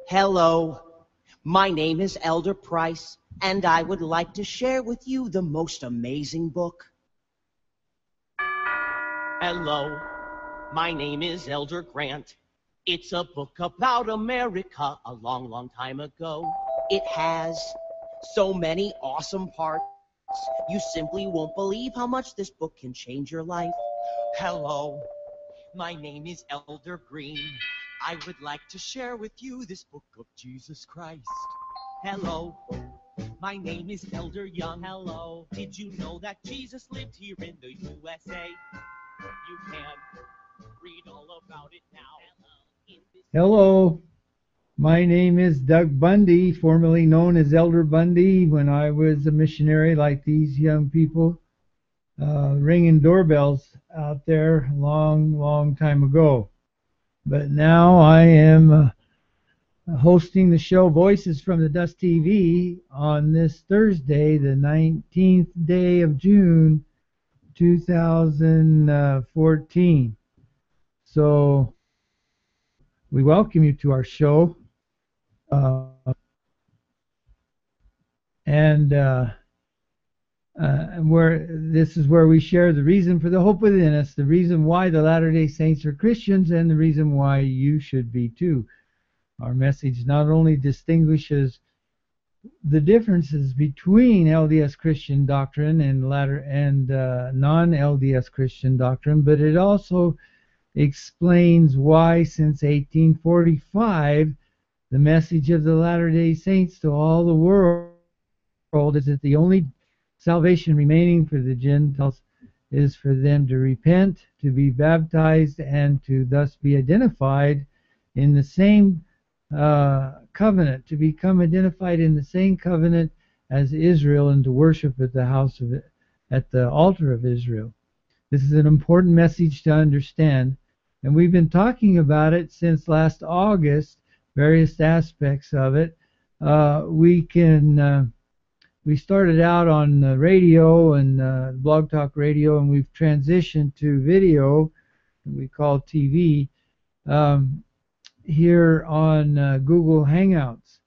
Hello, my name is Elder Price, and I would like to share with you the most amazing book. Hello, my name is Elder Grant. It's a book about America a long, long time ago. It has so many awesome parts. You simply won't believe how much this book can change your life. Hello, my name is Elder Green. I would like to share with you this book of Jesus Christ. Hello, my name is Elder Young. Hello, did you know that Jesus lived here in the USA? You can read all about it now. Hello, my name is Doug Bundy, formerly known as Elder Bundy when I was a missionary like these young people, ringing doorbells out there a long, long time ago. But now I am hosting the show Voices from the Dust TV on this Thursday, the 19th day of June, 2014. So we welcome you to our show. This is where we share the reason for the hope within us, the reason why the Latter-day Saints are Christians, and the reason why you should be too. Our message not only distinguishes the differences between LDS Christian doctrine and non-LDS Christian doctrine, but it also explains why since 1845 the message of the Latter-day Saints to all the world is that the only salvation remaining for the Gentiles is for them to repent, to be baptized, and to thus be identified in the same covenant, to become identified in the same covenant as Israel, and to worship at the altar of Israel. This is an important message to understand, and we've been talking about it since last August, various aspects of it. We started out on radio and Blog Talk Radio, and we've transitioned to video, we call TV, here on Google Hangouts.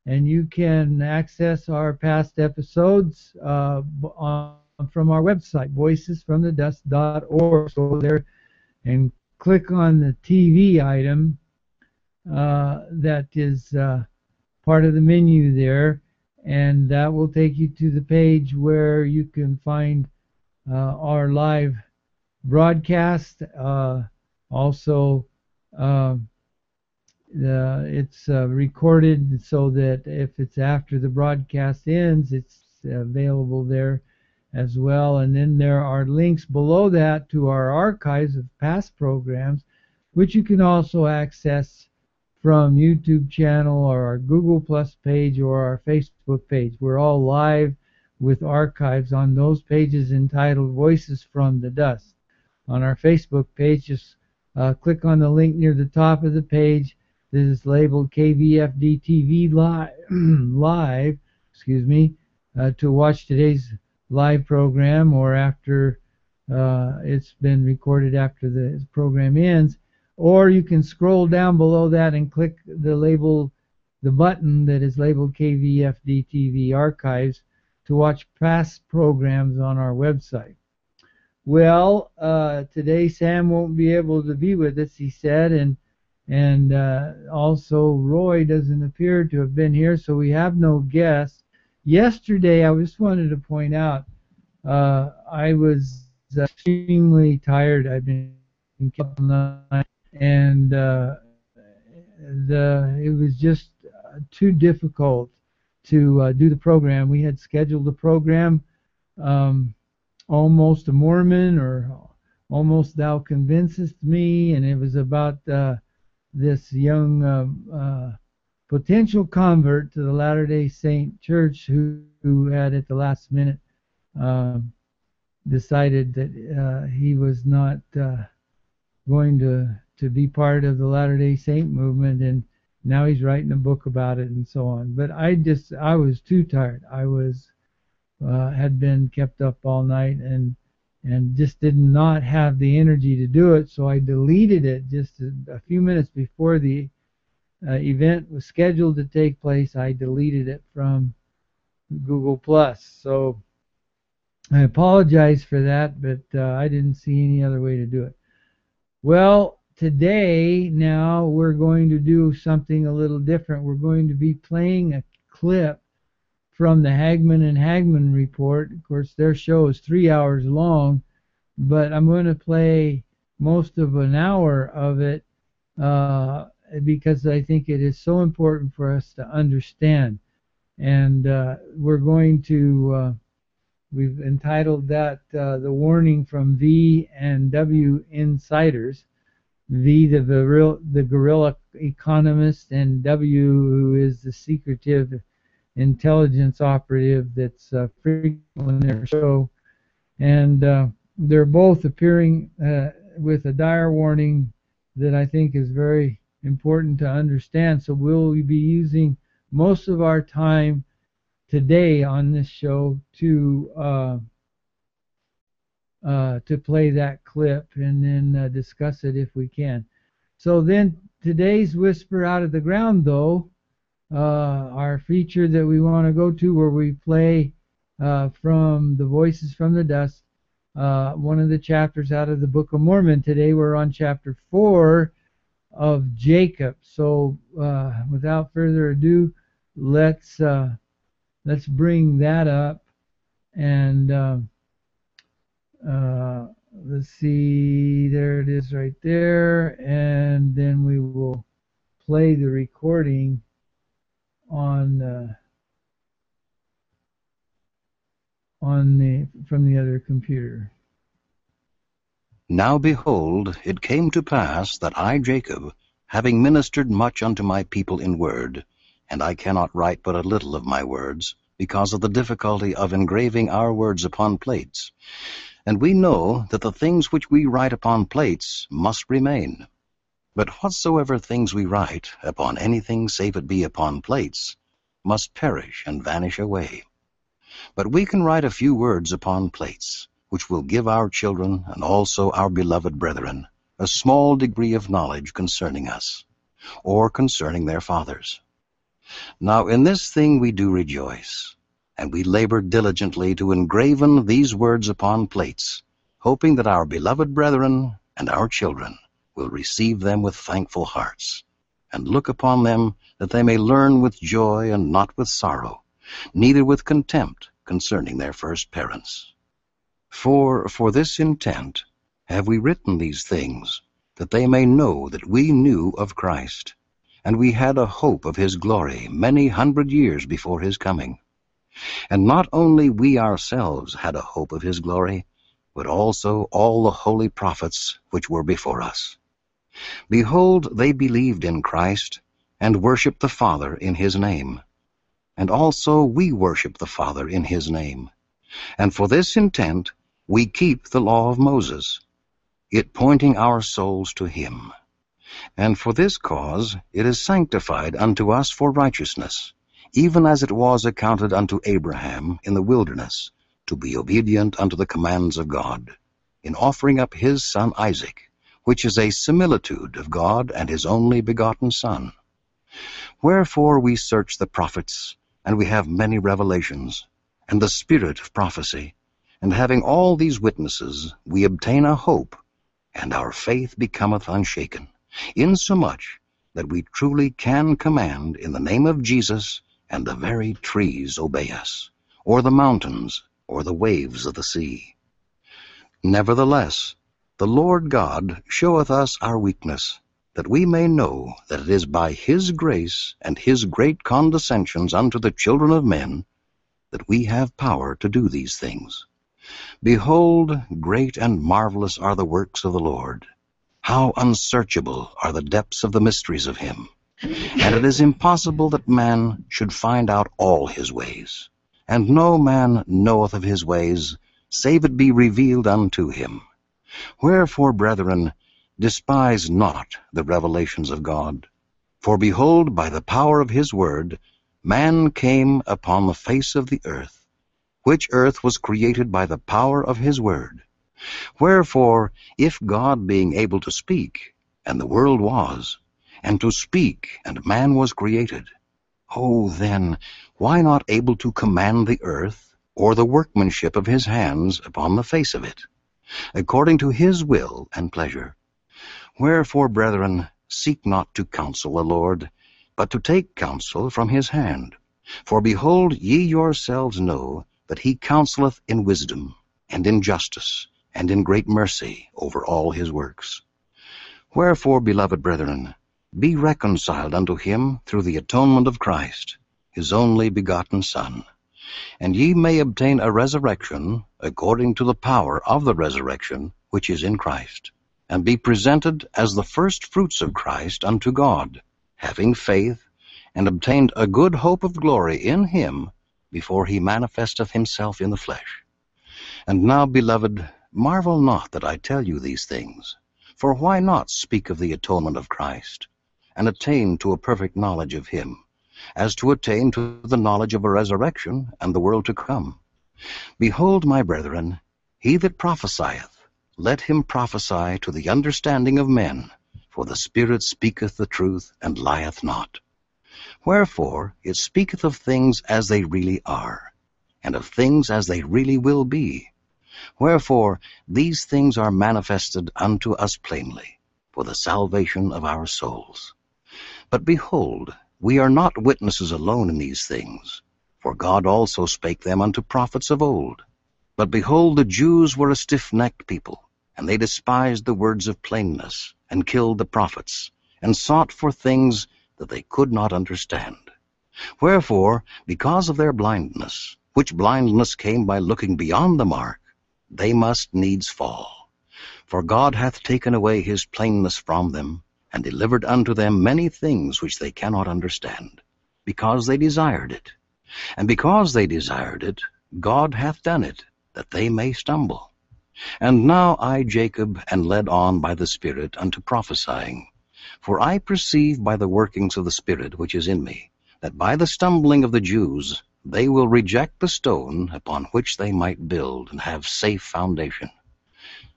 And you can access our past episodes from our website, voicesfromthedust.org. Go there and click on the TV item that is part of the menu there, and that will take you to the page where you can find our live broadcast. Also, it's recorded so that if it's after the broadcast ends, it's available there as well. And then there are links below that to our archives of past programs, which you can also access from YouTube channel or our Google Plus page or our Facebook page. We're all live with archives on those pages entitled Voices from the Dust. On our Facebook page, just click on the link near the top of the page. This is labeled KVFD TV live, to watch today's live program, or after it's been recorded after the program ends. Or you can scroll down below that and click the button that is labeled KVFD TV Archives to watch past programs on our website. Well, today Sam won't be able to be with us, he said, and also Roy doesn't appear to have been here, so we have no guests. Yesterday, I just wanted to point out, I was extremely tired. I've been kept all night, and it was just too difficult to do the program. We had scheduled the program, Almost a Mormon, or Almost Thou Convincest Me, and it was about this young potential convert to the Latter-day Saint Church who had at the last minute decided that he was not going to be part of the Latter-day Saint movement, and now he's writing a book about it and so on. But I was too tired. I had been kept up all night and just did not have the energy to do it, so I deleted it just a few minutes before the event was scheduled to take place, I deleted it from Google+. So I apologize for that, but I didn't see any other way to do it. Well, today now we're going to do something a little different. We're going to be playing a clip from the Hagmann and Hagmann Report. Of course, their show is 3 hours long, but I'm going to play most of an hour of it because I think it is so important for us to understand. And we're going to, we've entitled that The Warning from V and W Insiders. V, the guerrilla economist, and W, who is the secretive intelligence operative that's frequent in their show. And they're both appearing with a dire warning that I think is very important to understand. So we'll be using most of our time today on this show to play that clip and then discuss it if we can. So then today's Whisper Out of the Ground, though, our feature that we want to go to, where we play from the Voices from the Dust, one of the chapters out of the Book of Mormon. Today we're on chapter 4 of Jacob. So without further ado, let's bring that up, and let's see, there it is right there, and then we will play the recording on from the other computer. Now behold, it came to pass that I, Jacob, having ministered much unto my people in word, and I cannot write but a little of my words, because of the difficulty of engraving our words upon plates. And we know that the things which we write upon plates must remain. But whatsoever things we write upon anything save it be upon plates must perish and vanish away. But we can write a few words upon plates, which will give our children and also our beloved brethren a small degree of knowledge concerning us, or concerning their fathers. Now in this thing we do rejoice, and we labor diligently to engraven these words upon plates, hoping that our beloved brethren and our children will receive them with thankful hearts, and look upon them, that they may learn with joy and not with sorrow, neither with contempt concerning their first parents. For this intent have we written these things, that they may know that we knew of Christ, and we had a hope of his glory many 100 years before his coming. And not only we ourselves had a hope of his glory, but also all the holy prophets which were before us. Behold, they believed in Christ, and worshipped the Father in his name. And also we worship the Father in his name. And for this intent we keep the law of Moses, it pointing our souls to him. And for this cause it is sanctified unto us for righteousness, even as it was accounted unto Abraham in the wilderness, to be obedient unto the commands of God, in offering up his son Isaac, which is a similitude of God and his only begotten Son. Wherefore we search the prophets, and we have many revelations, and the spirit of prophecy, and having all these witnesses, we obtain a hope, and our faith becometh unshaken, insomuch that we truly can command in the name of Jesus, and the very trees obey us, or the mountains, or the waves of the sea. Nevertheless, the Lord God showeth us our weakness, that we may know that it is by his grace and his great condescensions unto the children of men that we have power to do these things. Behold, great and marvelous are the works of the Lord. How unsearchable are the depths of the mysteries of him. And it is impossible that man should find out all his ways. And no man knoweth of his ways, save it be revealed unto him. Wherefore, brethren, despise not the revelations of God. For behold, by the power of his word, man came upon the face of the earth, which earth was created by the power of his word. Wherefore, if God being able to speak, and the world was, and to speak, and man was created. Oh, then, why not able to command the earth, or the workmanship of his hands upon the face of it, according to his will and pleasure? Wherefore, brethren, seek not to counsel the Lord, but to take counsel from his hand. For behold, ye yourselves know that he counseleth in wisdom, and in justice, and in great mercy over all his works. Wherefore, beloved brethren, be reconciled unto him through the atonement of Christ, his only begotten Son, and ye may obtain a resurrection according to the power of the resurrection which is in Christ, and be presented as the first fruits of Christ unto God, having faith, and obtained a good hope of glory in him before he manifesteth himself in the flesh. And now, beloved, marvel not that I tell you these things. For why not speak of the atonement of Christ, and attain to a perfect knowledge of him, as to attain to the knowledge of a resurrection and the world to come? Behold, my brethren, he that prophesieth, let him prophesy to the understanding of men, for the Spirit speaketh the truth, and lieth not. Wherefore it speaketh of things as they really are, and of things as they really will be. Wherefore these things are manifested unto us plainly, for the salvation of our souls. But behold, we are not witnesses alone in these things, for God also spake them unto prophets of old. But behold, the Jews were a stiff-necked people, and they despised the words of plainness, and killed the prophets, and sought for things that they could not understand. Wherefore, because of their blindness, which blindness came by looking beyond the mark, they must needs fall. For God hath taken away his plainness from them, and delivered unto them many things which they cannot understand, because they desired it. And because they desired it, God hath done it, that they may stumble. And now I, Jacob, am led on by the Spirit unto prophesying. For I perceive by the workings of the Spirit which is in me, that by the stumbling of the Jews they will reject the stone upon which they might build and have safe foundation.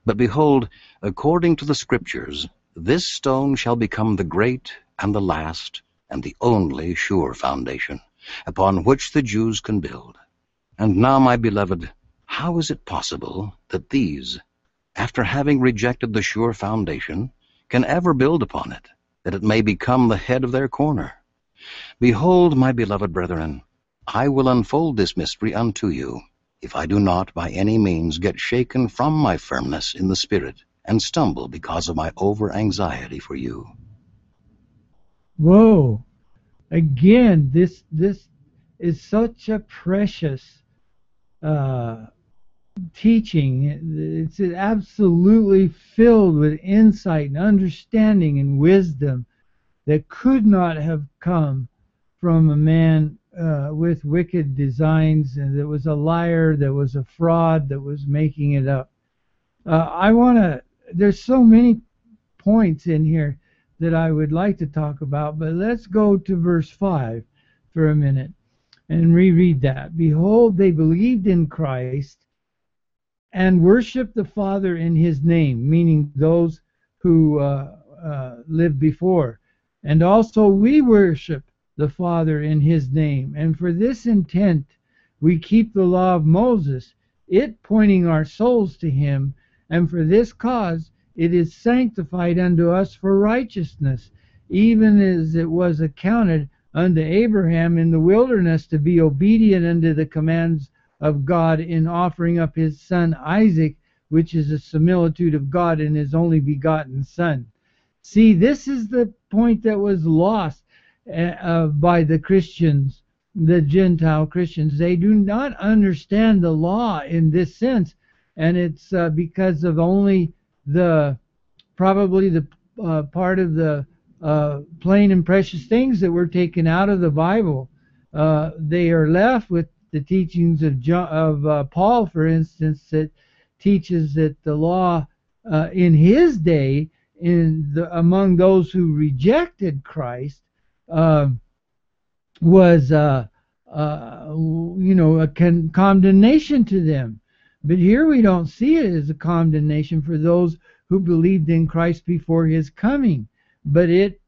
But behold, according to the Scriptures, this stone shall become the great and the last and the only sure foundation, upon which the Jews can build. And now, my beloved, how is it possible that these, after having rejected the sure foundation, can ever build upon it, that it may become the head of their corner? Behold, my beloved brethren, I will unfold this mystery unto you, if I do not by any means get shaken from my firmness in the Spirit, and stumble because of my over-anxiety for you. Whoa! Again, this is such a precious teaching. It's absolutely filled with insight and understanding and wisdom that could not have come from a man with wicked designs, and that was a liar, that was a fraud, that was making it up. There's so many points in here that I would like to talk about, but let's go to verse 5 for a minute and reread that. Behold, they believed in Christ and worshiped the Father in his name, meaning those who lived before. And also we worship the Father in his name. And for this intent we keep the law of Moses, it pointing our souls to him. And for this cause it is sanctified unto us for righteousness, even as it was accounted unto Abraham in the wilderness to be obedient unto the commands of God in offering up his son Isaac, which is a similitude of God in his only begotten Son. See, this is the point that was lost by the Christians, the Gentile Christians. They do not understand the law in this sense, and it's because of only probably the part of the plain and precious things that were taken out of the Bible. They are left with the teachings of Paul, for instance, that teaches that the law in his day, among those who rejected Christ, was a condemnation to them. But here we don't see it as a condemnation for those who believed in Christ before his coming, but it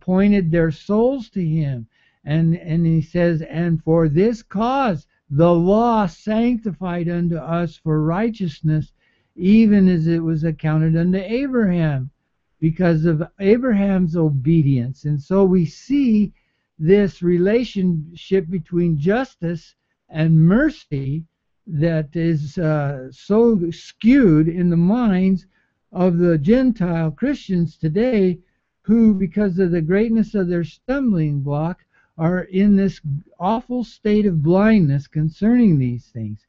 pointed their souls to him. And he says, and for this cause the law sanctified unto us for righteousness, even as it was accounted unto Abraham, because of Abraham's obedience. And so we see this relationship between justice and mercy that is so skewed in the minds of the Gentile Christians today, who, because of the greatness of their stumbling block, are in this awful state of blindness concerning these things.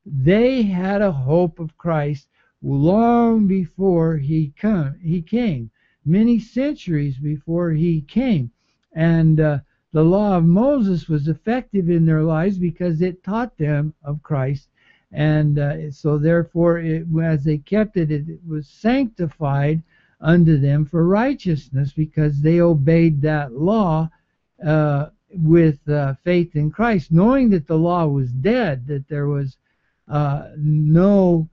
They had a hope of Christ long before he came, many centuries before he came. And the law of Moses was effective in their lives because it taught them of Christ. And so therefore, as they kept it, it was sanctified unto them for righteousness, because they obeyed that law with faith in Christ, knowing that the law was dead, that there was no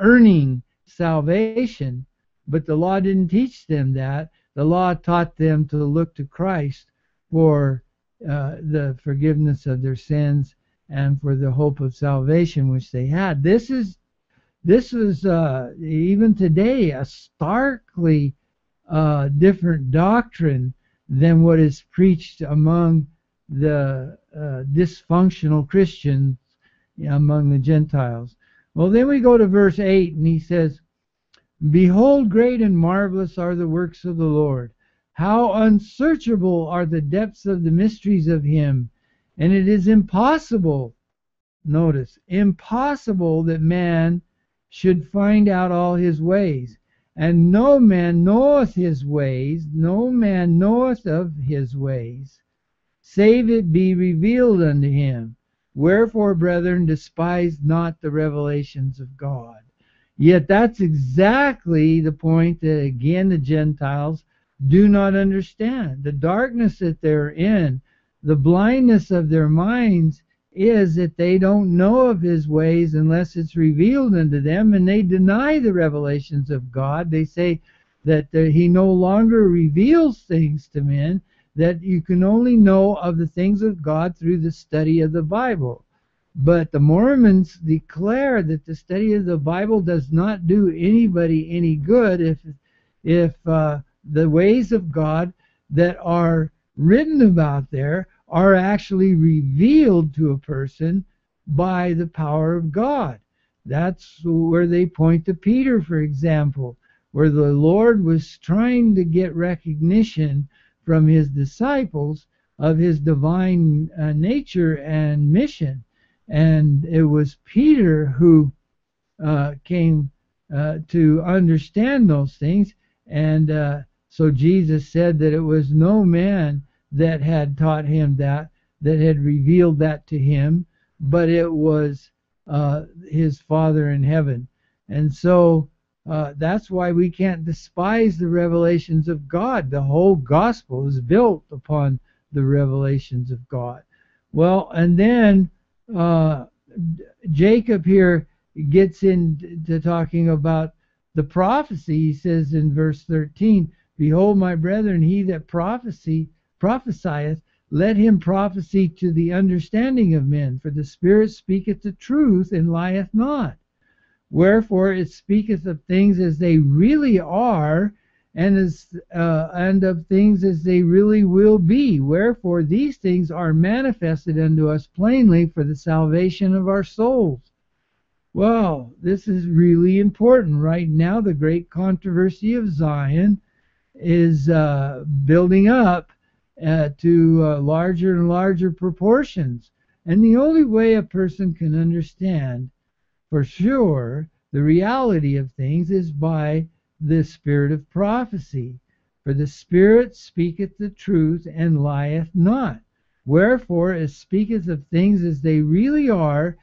earning salvation. But the law didn't teach them that. The law taught them to look to Christ for the forgiveness of their sins and for the hope of salvation which they had. This was even today a starkly different doctrine than what is preached among the dysfunctional Christians among the Gentiles. Well, then we go to verse 8, and he says, behold, great and marvelous are the works of the Lord. How unsearchable are the depths of the mysteries of him. And it is impossible, notice, impossible that man should find out all his ways. And no man knoweth his ways, no man knoweth of his ways, save it be revealed unto him. Wherefore, brethren, despise not the revelations of God. Yet that's exactly the point that, again, the Gentiles do not understand. The darkness that they're in, the blindness of their minds, is that they don't know of his ways unless it's revealed unto them, and they deny the revelations of God. They say that he no longer reveals things to men, that you can only know of the things of God through the study of the Bible. But the Mormons declare that the study of the Bible does not do anybody any good if the ways of God that are written about there are actually revealed to a person by the power of God. That's where they point to Peter, for example, where the Lord was trying to get recognition from his disciples of his divine nature and mission. And it was Peter who came to understand those things. And so Jesus said that it was no man that had taught him that had revealed that to him, but it was his Father in heaven. And so that's why we can't despise the revelations of God. The whole gospel is built upon the revelations of God. Well, and then Jacob here gets into talking about the prophecy. He says in verse 13, behold, my brethren, he that prophesieth, let him prophesy to the understanding of men, for the Spirit speaketh the truth and lieth not. Wherefore it speaketh of things as they really are, and of things as they really will be. Wherefore these things are manifested unto us plainly for the salvation of our souls. Well, this is really important. Right now, the great controversy of Zion is building up to larger and larger proportions. And the only way a person can understand for sure the reality of things is by the spirit of prophecy. For the Spirit speaketh the truth and lieth not. Wherefore it speaketh of things as they really are,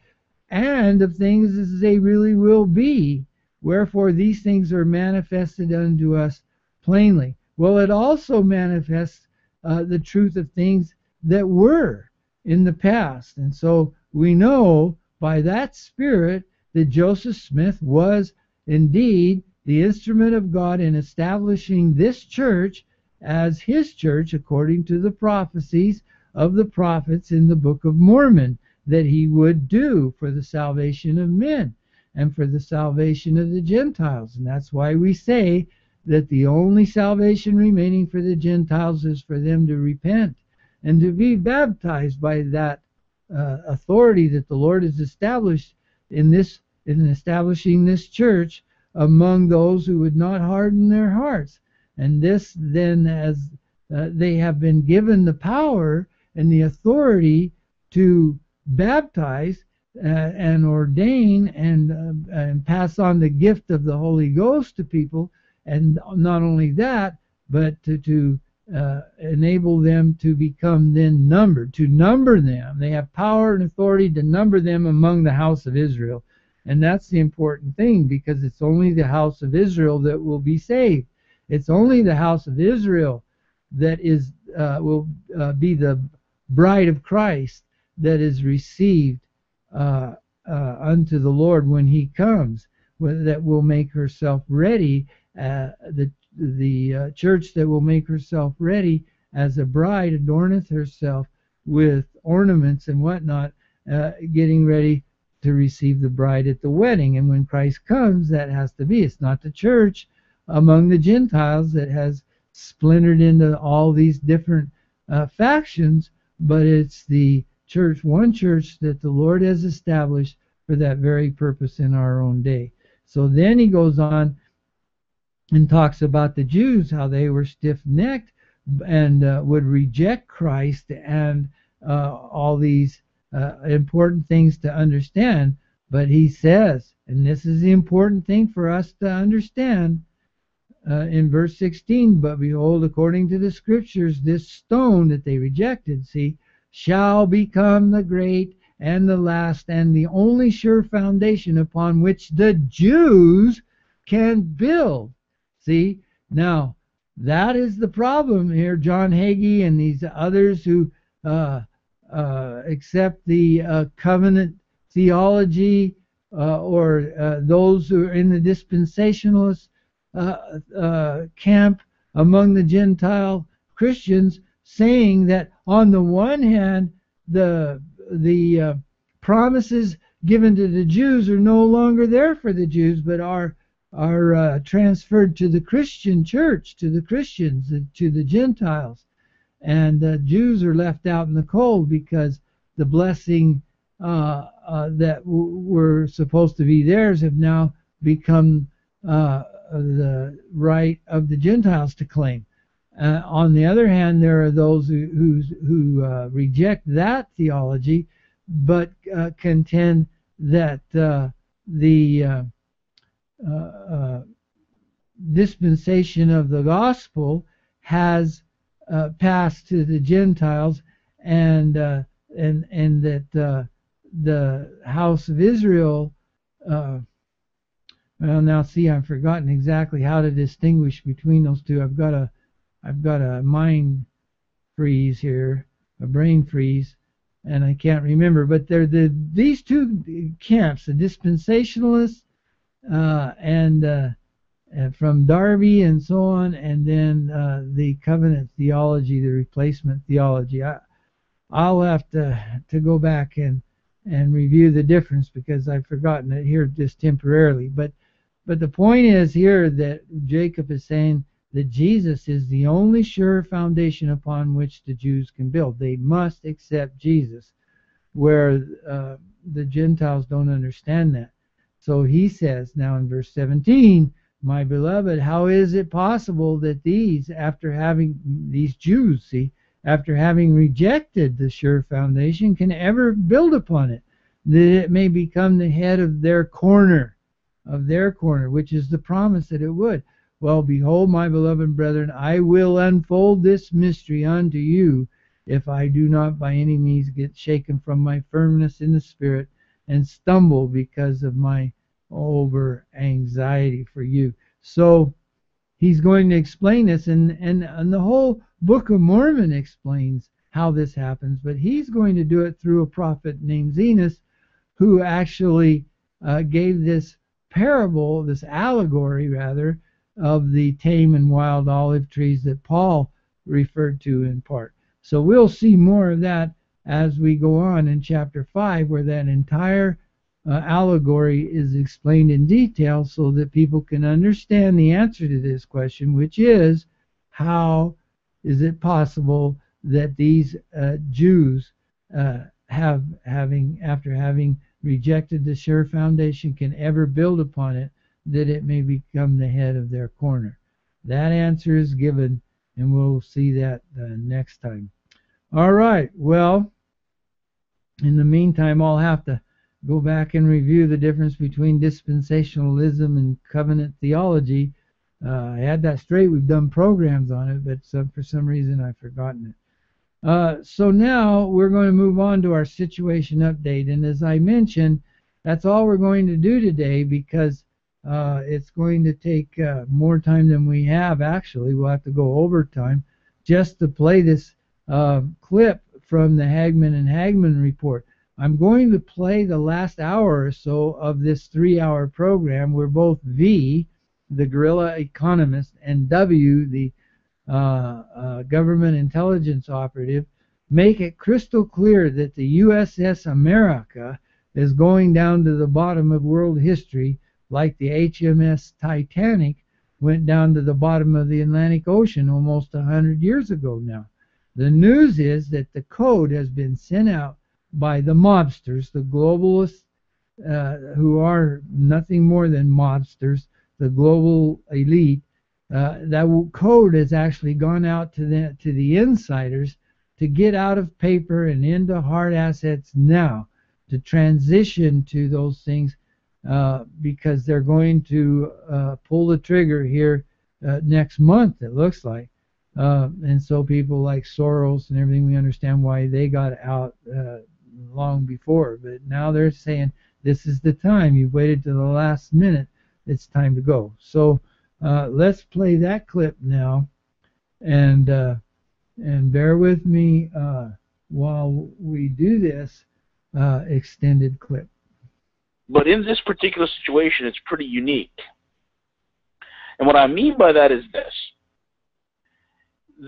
and of things as they really will be. Wherefore these things are manifested unto us plainly. Well, it also manifests the truth of things that were in the past. And so we know by that Spirit that Joseph Smith was indeed the instrument of God in establishing this church as his church according to the prophecies of the prophets in the Book of Mormon that he would do for the salvation of men and for the salvation of the Gentiles. And that's why we say that the only salvation remaining for the Gentiles is for them to repent and to be baptized by that authority that the Lord has established in establishing this church among those who would not harden their hearts. And this then, as they have been given the power and the authority to baptize and ordain and pass on the gift of the Holy Ghost to people, and not only that, but to enable them to become then numbered, to number them. They have power and authority to number them among the house of Israel. And that's the important thing, because it's only the house of Israel that will be saved. It's only the house of Israel that will be the bride of Christ that is received unto the Lord when he comes, that will make herself ready, the church that will make herself ready as a bride adorneth herself with ornaments and whatnot, getting ready to receive the bride at the wedding. And when Christ comes, that has to be. It's not the church among the Gentiles that has splintered into all these different factions, but it's the church, one church that the Lord has established for that very purpose in our own day. So then he goes on and talks about the Jews, how they were stiff-necked and would reject Christ, and all these important things to understand. But he says, and this is the important thing for us to understand, in verse 16, but behold, according to the scriptures, this stone that they rejected, see, shall become the great and the last and the only sure foundation upon which the Jews can build. See, now that is the problem here. John Hagee and these others who accept the covenant theology, or those who are in the dispensationalist camp among the Gentile Christians, saying that on the one hand the promises given to the Jews are no longer there for the Jews, but are transferred to the Christian church, to the Christians, to the Gentiles, and the Jews are left out in the cold because the blessing that were supposed to be theirs have now become the right of the Gentiles to claim. On the other hand, there are those who reject that theology, but contend that the dispensation of the gospel has passed to the Gentiles, and that the house of Israel. Well, now see, I've forgotten exactly how to distinguish between those two. I've got a mind freeze here, a brain freeze, and I can't remember. But they're these two camps, the dispensationalists and from Darby and so on, and then the covenant theology, the replacement theology. I'll have to go back and review the difference, because I've forgotten it here just temporarily. But the point is here that Jacob is saying that Jesus is the only sure foundation upon which the Jews can build. They must accept Jesus, where the Gentiles don't understand that. So he says now in verse 17, my beloved, how is it possible that these Jews, see, after having rejected the sure foundation, can ever build upon it, that it may become the head of their corner, which is the promise that it would. Well, behold, my beloved brethren, I will unfold this mystery unto you, if I do not by any means get shaken from my firmness in the Spirit and stumble because of my over anxiety for you. So he's going to explain this, and the whole Book of Mormon explains how this happens, but he's going to do it through a prophet named Zenos, who actually gave this parable, this allegory rather, of the tame and wild olive trees that Paul referred to in part. So we'll see more of that as we go on in chapter 5, where that entire allegory is explained in detail so that people can understand the answer to this question, which is, how is it possible that these Jews, after having rejected the sure foundation, can ever build upon it, that it may become the head of their corner? That answer is given, and we'll see that next time. All right, well, in the meantime, I'll have to go back and review the difference between dispensationalism and covenant theology. I had that straight. We've done programs on it, but for some reason I've forgotten it. So now we're going to move on to our situation update. And as I mentioned, that's all we're going to do today, because it's going to take more time than we have. Actually, we'll have to go overtime just to play this clip from the Hagmann and Hagmann Report. I'm going to play the last hour or so of this 3-hour program where both V, the Guerrilla Economist, and W, the government intelligence operative, make it crystal clear that the USS America is going down to the bottom of world history, like the HMS Titanic went down to the bottom of the Atlantic Ocean almost 100 years ago now. The news is that the code has been sent out by the mobsters, the globalists, who are nothing more than mobsters, the global elite. That code has actually gone out to the insiders to get out of paper and into hard assets now, to transition to those things, because they're going to pull the trigger here next month, it looks like. And so people like Soros and everything, we understand why they got out long before. But now they're saying, this is the time. You've waited to the last minute. It's time to go. So let's play that clip now. And bear with me while we do this extended clip. But in this particular situation, it's pretty unique. And what I mean by that is this.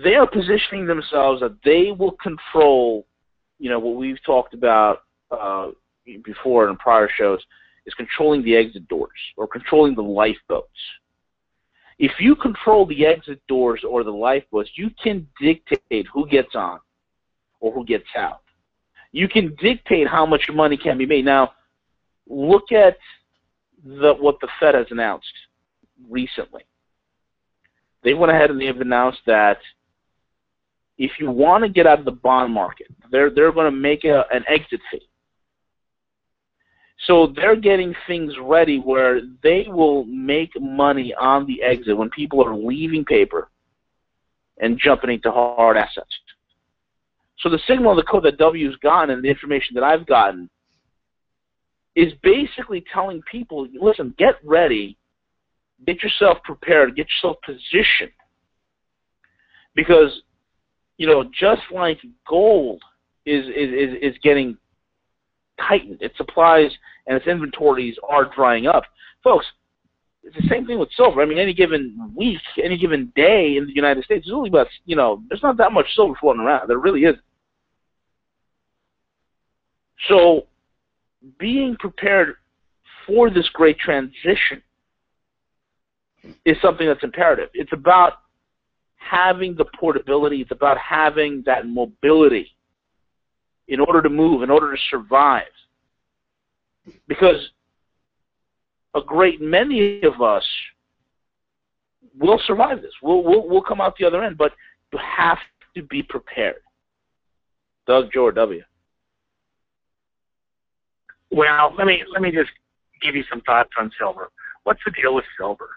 They are positioning themselves that they will control, what we've talked about before in prior shows, is controlling the exit doors or controlling the lifeboats. If you control the exit doors or the lifeboats, you can dictate who gets on or who gets out. You can dictate how much money can be made. Now, look at what the Fed has announced recently. They went ahead and they have announced that if you want to get out of the bond market, they're going to make an exit fee. So they're getting things ready where they will make money on the exit when people are leaving paper and jumping into hard assets. So the signal of the code that W's gotten and the information that I've gotten is basically telling people, listen, get ready, get yourself prepared, get yourself positioned. Because, just like gold is getting tightened, its supplies and its inventories are drying up. Folks, it's the same thing with silver. I mean, any given week, any given day in the United States, there's only about, there's not that much silver floating around. There really isn't. So being prepared for this great transition is something that's imperative. It's about having the portability. It's about having that mobility in order to move, in order to survive. Because a great many of us will survive this. We'll come out the other end, but you have to be prepared. Doug, Joe, or W? Well, let me just give you some thoughts on silver. What's the deal with silver?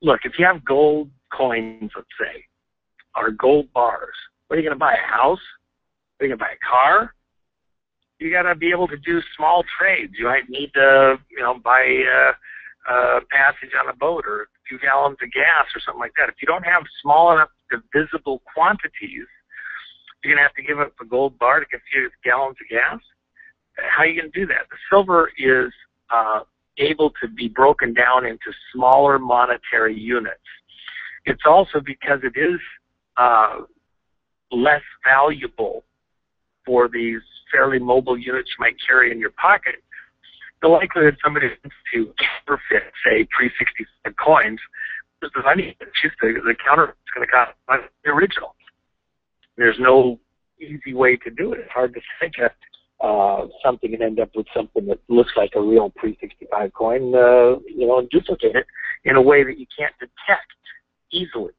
Look, if you have gold coins, let's say, or gold bars, what are you going to buy? A house? Are you going to buy a car? You got to be able to do small trades. You might need to, buy a passage on a boat or a few gallons of gas or something like that. If you don't have small enough divisible quantities, you're going to have to give up a gold bar to get a few gallons of gas. How are you going to do that? The silver is able to be broken down into smaller monetary units. It's also because it is less valuable for these fairly mobile units you might carry in your pocket. The likelihood somebody wants to counterfeit, say, pre-65 coins, is the counterfeit is going to cost the original. There's no easy way to do it. It's hard to think of something and end up with something that looks like a real pre-65 coin, and duplicate it in a way that you can't detect easily,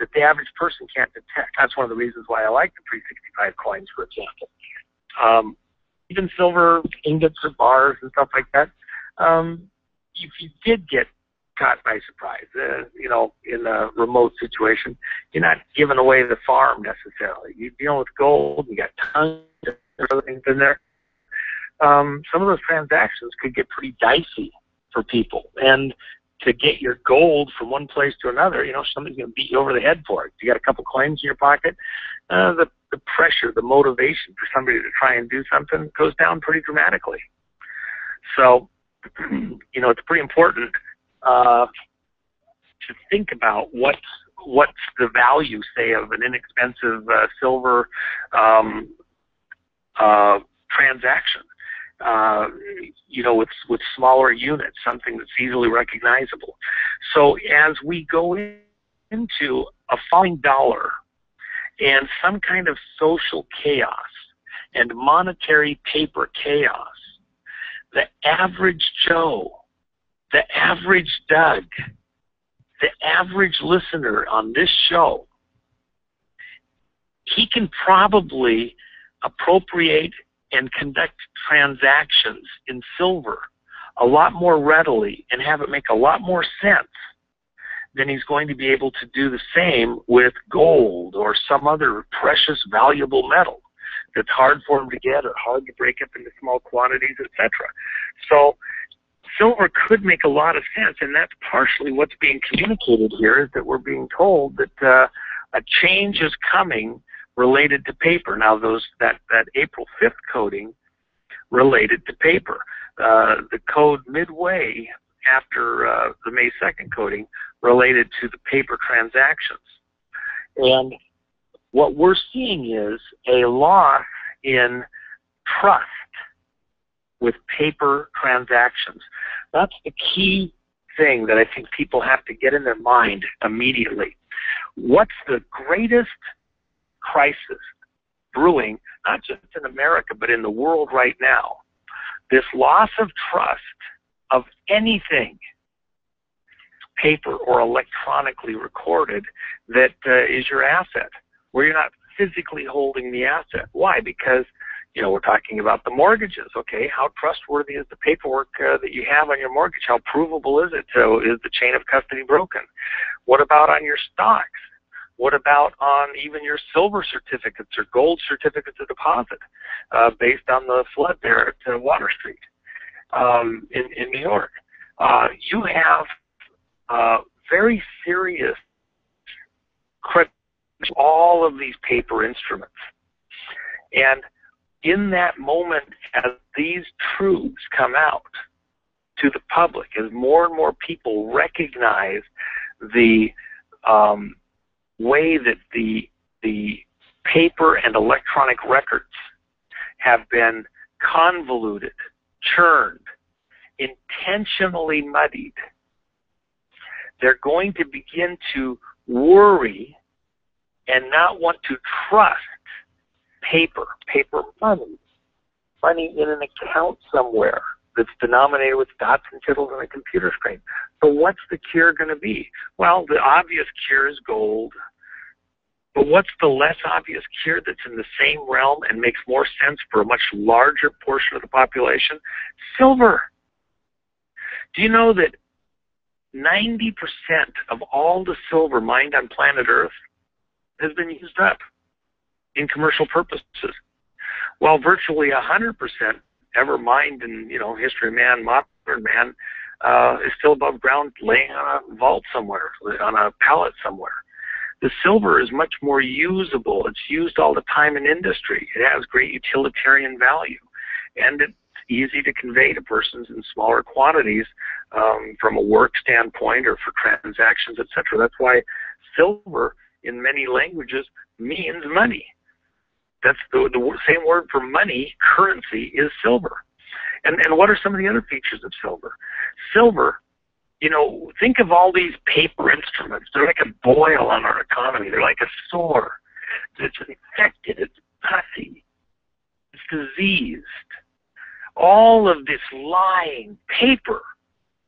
that the average person can't detect. That's one of the reasons why I like the pre-65 coins, for example. Even silver ingots or bars and stuff like that, if you did get caught by surprise, in a remote situation, you're not giving away the farm necessarily. You're dealing with gold, you got tons of other things in there. Some of those transactions could get pretty dicey for people. And to get your gold from one place to another, somebody's going to beat you over the head for it. You got a couple coins in your pocket, the pressure, the motivation for somebody to try and do something goes down pretty dramatically. So, it's pretty important to think about what's the value, say, of an inexpensive silver transaction. With smaller units, something that's easily recognizable. So as we go into a falling dollar and some kind of social chaos and monetary paper chaos, the average Joe, the average Doug, the average listener on this show, he can probably appropriate and conduct transactions in silver a lot more readily and have it make a lot more sense than he's going to be able to do the same with gold or some other precious, valuable metal that's hard for him to get or hard to break up into small quantities, etc. So silver could make a lot of sense, and that's partially what's being communicated here, is that we're being told that a change is coming related to paper. Now, that April 5th coding related to paper. The code midway after the May 2nd coding related to the paper transactions. And what we're seeing is a loss in trust with paper transactions. That's the key thing that I think people have to get in their mind immediately. What's the greatest crisis brewing, not just in America, but in the world right now? This loss of trust of anything, paper or electronically recorded, that is your asset, where you're not physically holding the asset. Why? Because, we're talking about the mortgages. Okay, how trustworthy is the paperwork that you have on your mortgage? How provable is it? So is the chain of custody broken? What about on your stocks? What about on even your silver certificates or gold certificates of deposit based on the flood there at Water Street in New York? You have very serious credit to all of these paper instruments. And in that moment, as these truths come out to the public, as more and more people recognize the way that the paper and electronic records have been convoluted, churned, intentionally muddied, they're going to begin to worry and not want to trust paper money in an account somewhere that's denominated with dots and tittles on a computer screen. So what's the cure going to be? Well, the obvious cure is gold. But what's the less obvious cure that's in the same realm and makes more sense for a much larger portion of the population? Silver. Do you know that 90% of all the silver mined on planet Earth has been used up in commercial purposes, while virtually 100% ever mined in history of man, modern man, is still above ground, laying on a vault somewhere, on a pallet somewhere. The silver is much more usable. It's used all the time in industry. It has great utilitarian value, and easy to convey to persons in smaller quantities from a work standpoint or for transactions, etc. That's why silver in many languages means money. That's the same word for money, currency, is silver. And what are some of the other features of silver? Silver, you know, think of all these paper instruments. They're like a boil on our economy. They're like a sore. It's infected. It's pussy. It's diseased. All of this lying paper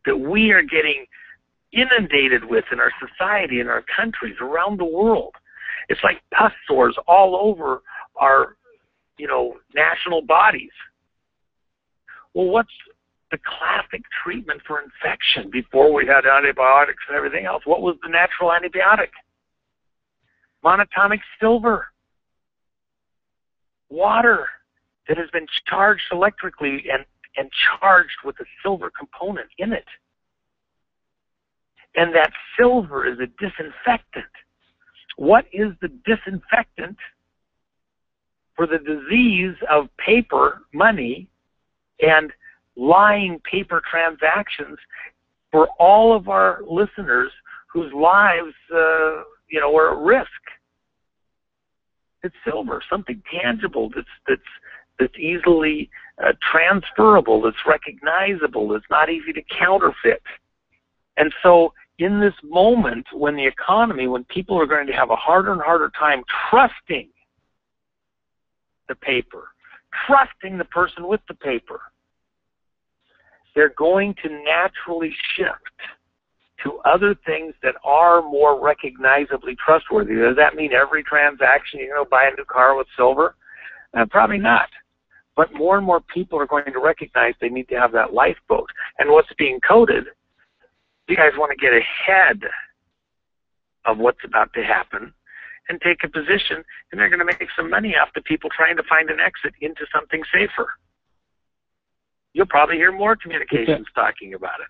that we are getting inundated with in our society, in our countries, around the world. It's like pus sores all over our, you know, national bodies. Well, what's the classic treatment for infection before we had antibiotics and everything else? What was the natural antibiotic? Monatomic silver. Water that has been charged electrically and charged with a silver component in it. And that silver is a disinfectant. What is the disinfectant for the disease of paper, money, and lying paper transactions for all of our listeners whose lives, you know, are at risk? It's silver, something tangible that's easily transferable, that's recognizable, that's not easy to counterfeit. And so in this moment when the economy, when people are going to have a harder and harder time trusting the paper, trusting the person with the paper, they're going to naturally shift to other things that are more recognizably trustworthy. Does that mean every transaction you're going to buy a new car with silver? Probably not. But more and more people are going to recognize they need to have that lifeboat. And what's being coded, you guys want to get ahead of what's about to happen and take a position, and they're going to make some money off the people trying to find an exit into something safer. You'll probably hear more communications talking about it.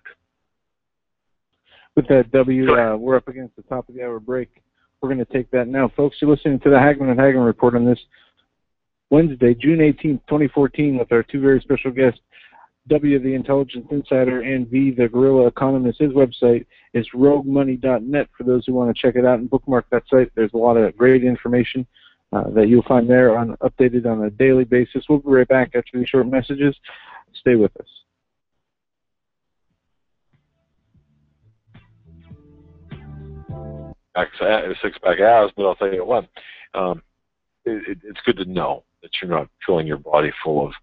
With that, W, we're up against the top of the hour break. We're going to take that now. Folks, you're listening to the Hagmann and Hagmann Report on this Wednesday, June 18th, 2014, with our two very special guests, W, the Intelligence Insider, and V, the Guerrilla Economist. His website is roguemoney.net for those who want to check it out and bookmark that site. There's a lot of great information that you'll find there, updated on a daily basis. We'll be right back after these short messages. Stay with us. Six-pack abs, but I'll tell you what, it's good to know that you're not filling your body full of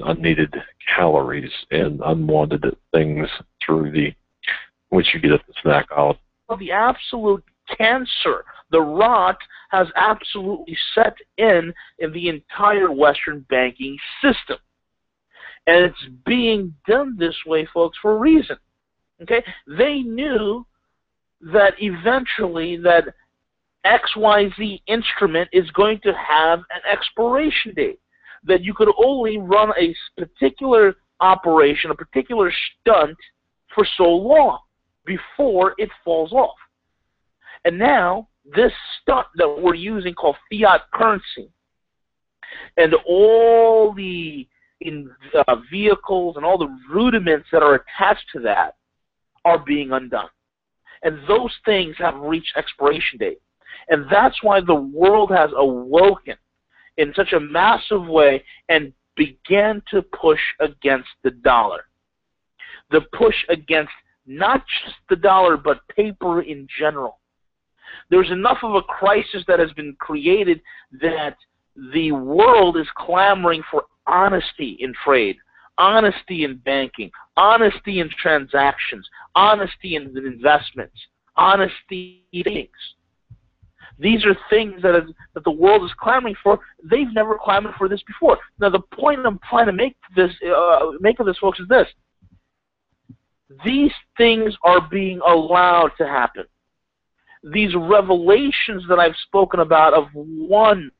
unneeded calories and unwanted things through which you get at the snack aisle. The absolute cancer, the rot, has absolutely set in the entire Western banking system. And it's being done this way, folks, for a reason. Okay? They knew that eventually that XYZ instrument is going to have an expiration date, that you could only run a particular operation, a particular stunt for so long before it falls off. And now this stunt that we're using called fiat currency and all the vehicles and all the rudiments that are attached to that are being undone. And those things have reached expiration date. And that's why the world has awoken in such a massive way and began to push against the dollar. The push against not just the dollar, but paper in general. There's enough of a crisis that has been created that the world is clamoring for honesty in trade, honesty in banking, honesty in transactions, honesty in investments, honesty in things. These are things that the world is clamoring for. They've never clamored for this before. Now, the point I'm trying to make of this, folks, is this. These things are being allowed to happen. These revelations that I've spoken about of one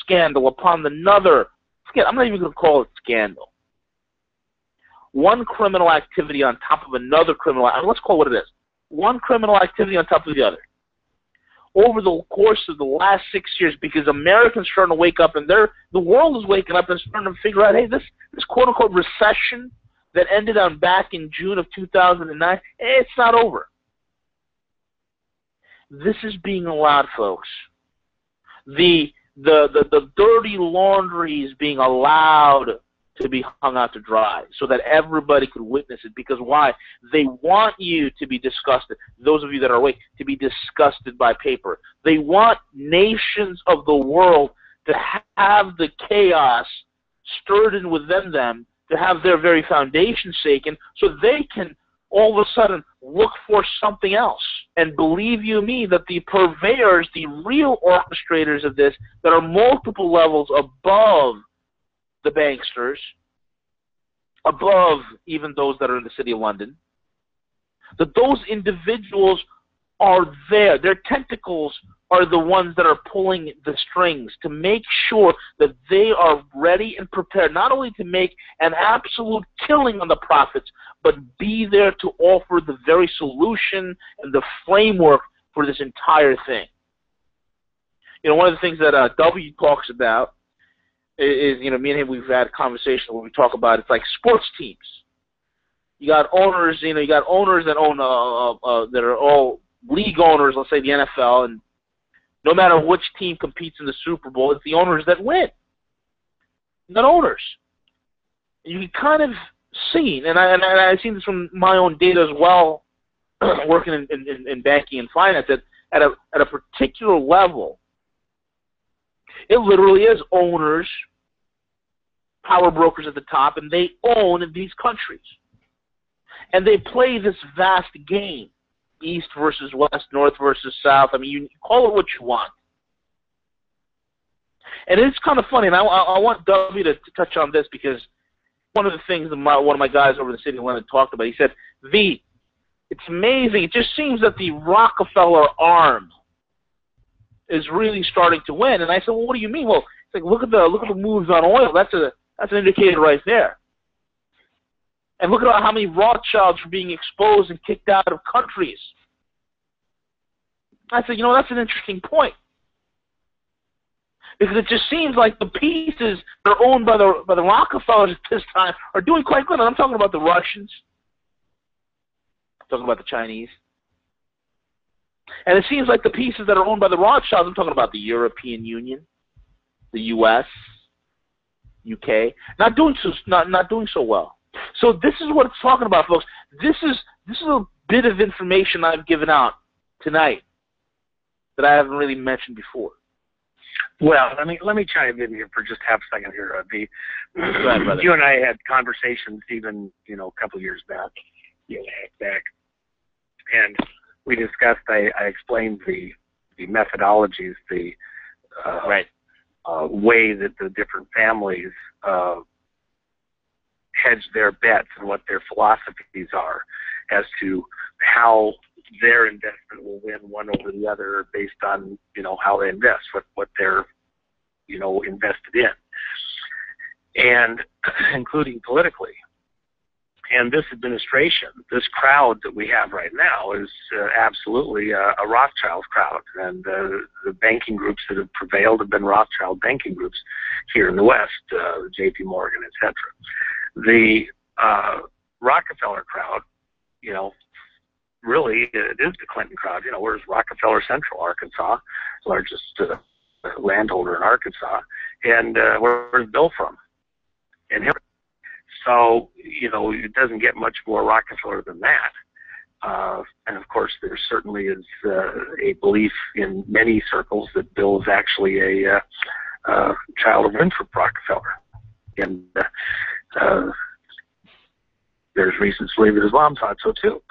scandal upon another, I'm not even going to call it scandal. One criminal activity on top of another criminal activity. Let's call it what it is. One criminal activity on top of the other. over the course of the last 6 years, because Americans are starting to wake up, and the world is waking up and starting to figure out, hey, this quote-unquote recession that ended on back in June of 2009, it's not over. This is being allowed, folks. The dirty laundry is being allowed to be hung out to dry so that everybody could witness it. Because why? They want you to be disgusted, those of you that are awake, to be disgusted by paper. They want nations of the world to have the chaos stirred in within them, to have their very foundation shaken, so they can all of a sudden look for something else. And believe you me, that the purveyors, the real orchestrators of this, that are multiple levels above the banksters, above even those that are in the City of London, that those individuals are there. Their tentacles are the ones that are pulling the strings to make sure that they are ready and prepared, not only to make an absolute killing on the profits, but be there to offer the very solution and the framework for this entire thing. You know, one of the things that W talks about is, you know, me and him, we've had conversations where we talk about, it's like sports teams. You got owners, you know, you got owners that own, that are all league owners, let's say the NFL, and no matter which team competes in the Super Bowl, it's the owners that win, not owners. You can kind of see, and I've seen this from my own data as well, working in banking and finance, that at a particular level, it literally is owners, power brokers at the top, and they own these countries. And they play this vast game, east versus west, north versus south. I mean, you call it what you want. And it's kind of funny, and I want W to touch on this, because one of the things that one of my guys over in the City of London talked about, he said, it's amazing. It just seems that the Rockefeller arm is really starting to win. And I said, well, what do you mean? Well, it's like, look at the moves on oil. That's an indicator right there. And look at how many Rothschilds are being exposed and kicked out of countries. I said, you know, that's an interesting point. Because it just seems like the pieces that are owned by the Rockefellers at this time are doing quite good. And I'm talking about the Russians. I'm talking about the Chinese. And it seems like the pieces that are owned by the Rothschilds, I'm talking about the European Union, the U.S., UK, not doing so well. So this is what it's talking about, folks. This is a bit of information I've given out tonight that I haven't really mentioned before. Well, let me chime in here for just half a second here. Go ahead, brother. You and I had conversations even, you know, a couple of years back, and we discussed. I explained the methodologies, the way that the different families hedge their bets and what their philosophies are as to how their investment will win one over the other based on, you know, how they invest, what they're, you know, invested in, and including politically. And this administration, this crowd that we have right now is absolutely a Rothschild crowd. And the banking groups that have prevailed have been Rothschild banking groups here in the West, J.P. Morgan, et cetera. The Rockefeller crowd, you know, really it is the Clinton crowd. You know, where's Rockefeller Central, Arkansas, largest landholder in Arkansas, and where's Bill from? And Hillary. So, you know, it doesn't get much more Rockefeller than that. And of course, there certainly is a belief in many circles that Bill is actually a child of Winthrop Rockefeller. And there's reasons to believe that his mom thought so too.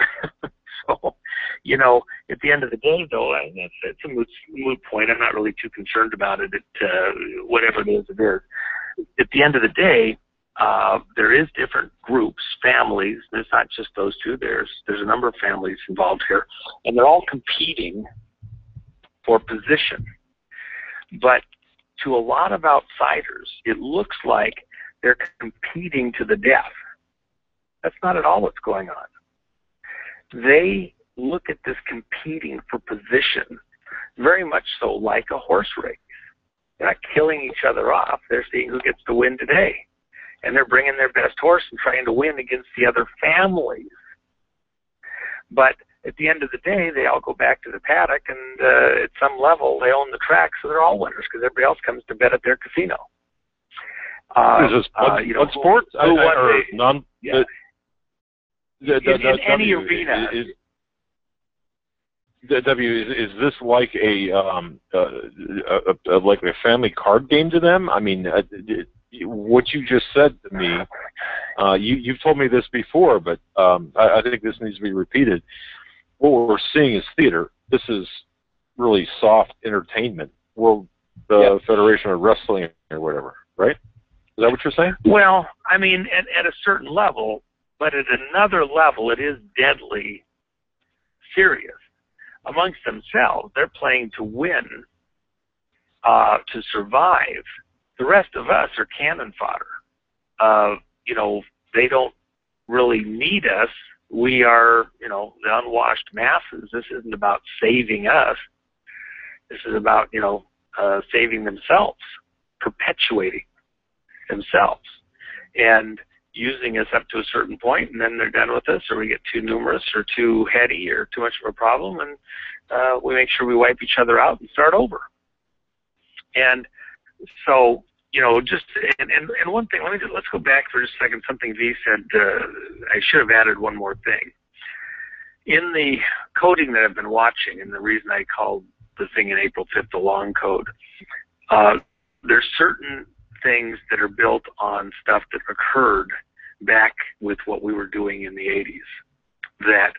So, you know, at the end of the day, though, it's a moot point. I'm not really too concerned about it. Whatever it is, it is. At the end of the day, there is different groups, families. There's not just those two. There's a number of families involved here, and they're all competing for position. But to a lot of outsiders, it looks like they're competing to the death. That's not at all what's going on. They look at this competing for position very much so like a horse race. They're not killing each other off. They're seeing who gets to win today. And they're bringing their best horse and trying to win against the other families. But at the end of the day, they all go back to the paddock, and at some level, they own the track, so they're all winners because everybody else comes to bet at their casino. Is this one sport? Or non? Yeah. In any arena. Is this like a family card game to them? I mean, what you just said to me, you've told me this before, but I think this needs to be repeated. What we're seeing is theater. This is really soft entertainment. World Federation of Wrestling or whatever, right? Is that what you're saying? Well, I mean, at a certain level, but at another level, it is deadly serious. Amongst themselves, they're playing to win, to survive. The rest of us are cannon fodder. They don't really need us. We are, the unwashed masses. This isn't about saving us. This is about, saving themselves, perpetuating themselves, and using us up to a certain point, and then they're done with us, or we get too numerous or too heady or too much of a problem, and we make sure we wipe each other out and start over. And so, and one thing, let's go back for just a second. Something V said, I should have added one more thing. In the coding that I've been watching, and the reason I called the thing in April 5th the long code, there's certain things that are built on stuff that occurred back with what we were doing in the 80s, that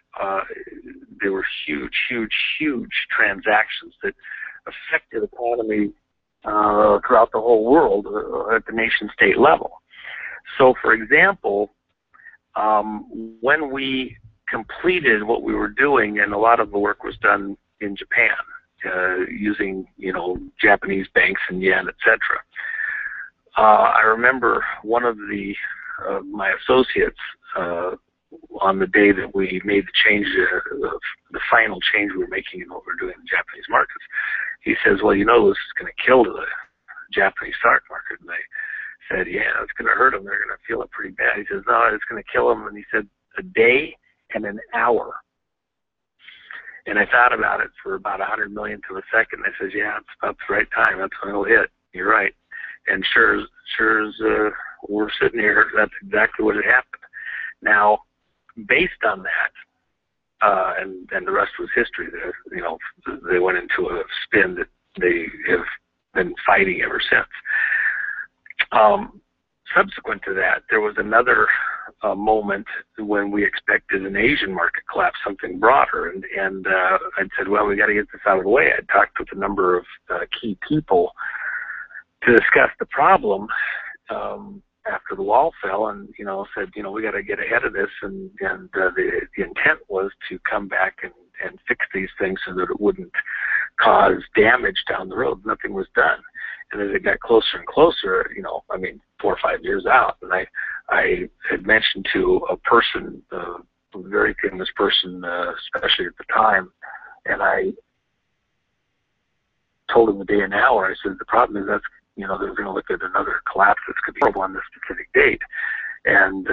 there were huge transactions that affected economy throughout the whole world at the nation-state level. So, for example, when we completed what we were doing, and a lot of the work was done in Japan, using, Japanese banks and yen, etc. I remember one of my associates, on the day that we made the change, the final change we were making in what we were doing in the Japanese markets, he says, well, this is going to kill the Japanese stock market. And I said, yeah, it's going to hurt them. They're going to feel it pretty bad. He says, no, it's going to kill them. And he said, a day and an hour. And I thought about it for about 100 million to a second. I says, yeah, it's about the right time. That's when it'll hit. You're right. And sure as we're sitting here, that's exactly what had happened. Now, based on that, and the rest was history. They went into a spin that they have been fighting ever since. Subsequent to that, there was another moment when we expected an Asian market collapse, something broader, and I'd said, well, we got to get this out of the way. I'd talked with a number of key people to discuss the problem after the wall fell, and said, we got to get ahead of this, and the intent was to come back and fix these things so that it wouldn't cause damage down the road. Nothing was done, and as it got closer and closer, 4 or 5 years out, and I had mentioned to a person, a very famous person, especially at the time, and I told him the day and hour. I said, the problem is that's they're going to look at another collapse that's going to be horrible on this specific date. And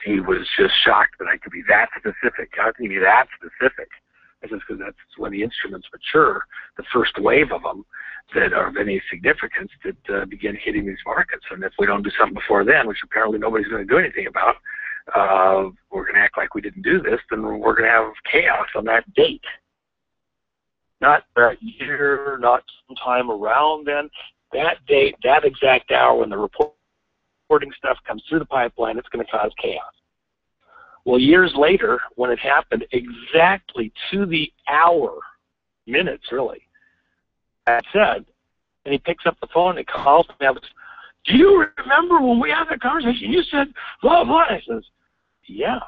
he was just shocked that I could be that specific. How can you be that specific? I said, because that's when the instruments mature, the first wave of them that are of any significance that begin hitting these markets. And if we don't do something before then, which apparently nobody's going to do anything about, we're going to act like we didn't do this, then we're going to have chaos on that date. Not that year, not sometime around then. That date, that exact hour when the reporting stuff comes through the pipeline, it's going to cause chaos. Well, years later, when it happened, exactly to the hour, minutes really, I said, and he picks up the phone and he calls me up, do you remember when we had that conversation? You said, blah, blah. I says, yeah.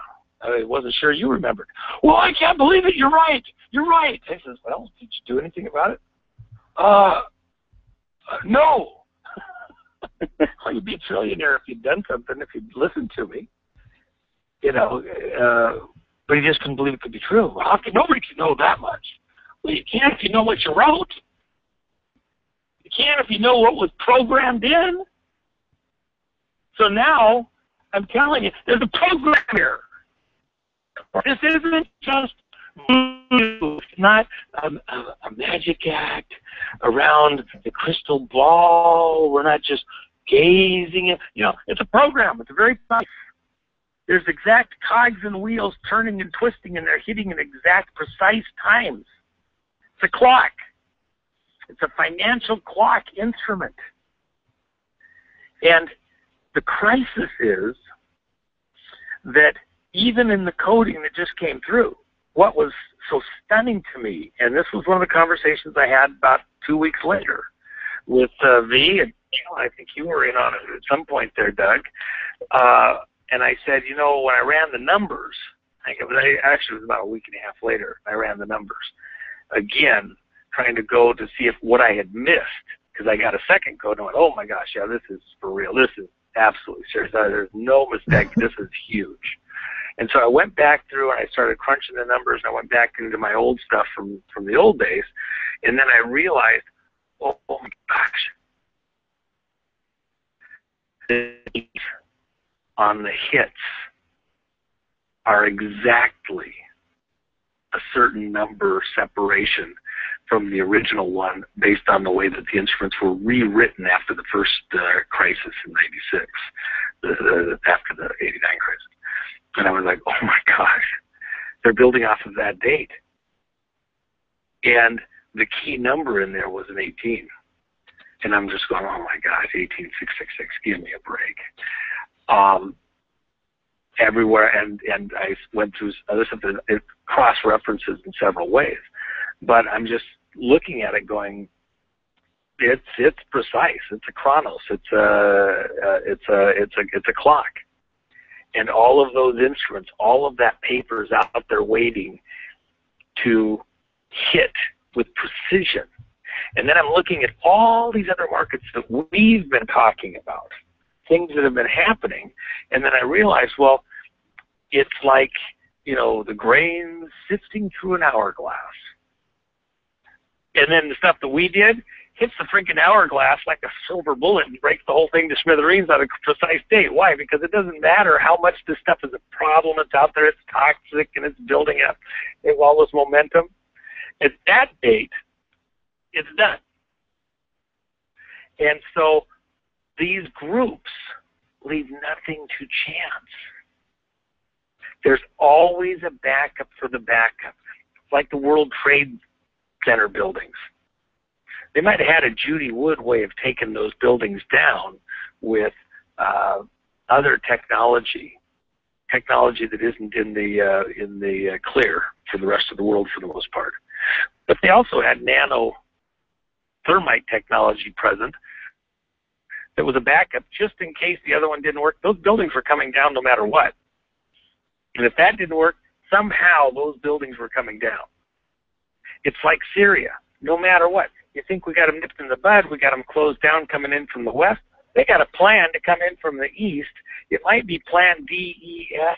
I wasn't sure you remembered. Well, I can't believe it. You're right. You're right. I says, well, did you do anything about it? No. Well, you'd be a trillionaire if you'd done something, if you'd listened to me. But he just couldn't believe it could be true. How can nobody can know that much? Well, you can if you know what you wrote. You can if you know what was programmed in. So now, I'm telling you, there's a program here. This isn't just voodoo. It's not a magic act around the crystal ball. We're not just gazing at, it's a program. It's a very precise. There's exact cogs and wheels turning and twisting, and they're hitting in exact precise times. It's a clock. It's a financial clock instrument. And the crisis is that even in the coding that just came through, what was so stunning to me, and this was one of the conversations I had about 2 weeks later with V, and I think you were in on it at some point there, Doug, and I said, when I ran the numbers, actually it was about a week and a half later, I ran the numbers again, trying to go to see if what I had missed, because I got a second code, and I went, oh my gosh, yeah, this is for real. This is absolutely serious. There's no mistake. This is huge. And so I went back through and I started crunching the numbers, and I went back into my old stuff from the old days, and then I realized, oh my gosh, on the hits are exactly a certain number separation from the original one based on the way that the instruments were rewritten after the first crisis in '96, after the '89 crisis. And I was like, oh my gosh, they're building off of that date. And the key number in there was an 18. And I'm just going, oh my gosh, 18666, give me a break. Everywhere, and I went through other stuff that it cross-references in several ways. But I'm just looking at it going, it's precise. It's a chronos. It's a clock. And all of those instruments, all of that paper is out there waiting to hit with precision. And then I'm looking at all these other markets that we've been talking about, things that have been happening, and then I realized, well, it's like, the grains sifting through an hourglass. And then the stuff that we did hits the freaking hourglass like a silver bullet and breaks the whole thing to smithereens on a precise date. Why? Because it doesn't matter how much this stuff is a problem. It's out there. It's toxic, and it's building up. There's all this momentum. At that date, it's done. And so these groups leave nothing to chance. There's always a backup for the backup. It's like the World Trade Center buildings. They might have had a Judy Wood way of taking those buildings down with other technology that isn't in the clear for the rest of the world for the most part. But they also had nano thermite technology present that was a backup just in case the other one didn't work. Those buildings were coming down no matter what. And if that didn't work, somehow those buildings were coming down. It's like Syria. No matter what. You think we got them nipped in the bud, we got them closed down coming in from the west. They got a plan to come in from the east. It might be plan D, E, F,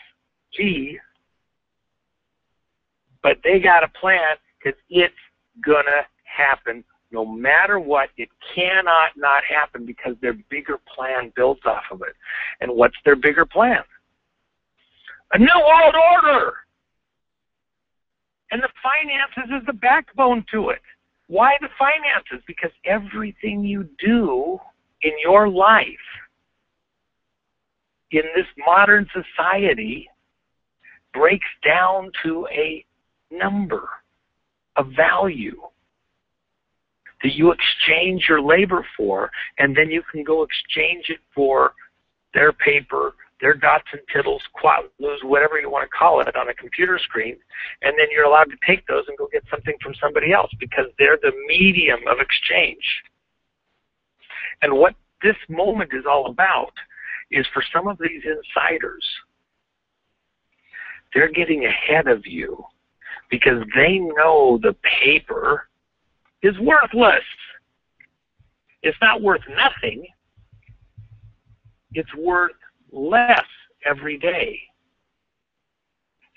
G, but they got a plan because it's going to happen no matter what. It cannot not happen because their bigger plan builds off of it. And what's their bigger plan? A new world order. And the finances is the backbone to it. Why the finances? Because everything you do in your life, in this modern society, breaks down to a number, a value that you exchange your labor for, and then you can go exchange it for their paper, their dots and tittles, quatlus, whatever you want to call it, on a computer screen, and then you're allowed to take those and go get something from somebody else because they're the medium of exchange. And what this moment is all about is for some of these insiders, they're getting ahead of you because they know the paper is worthless. It's not worth nothing. It's worth less every day.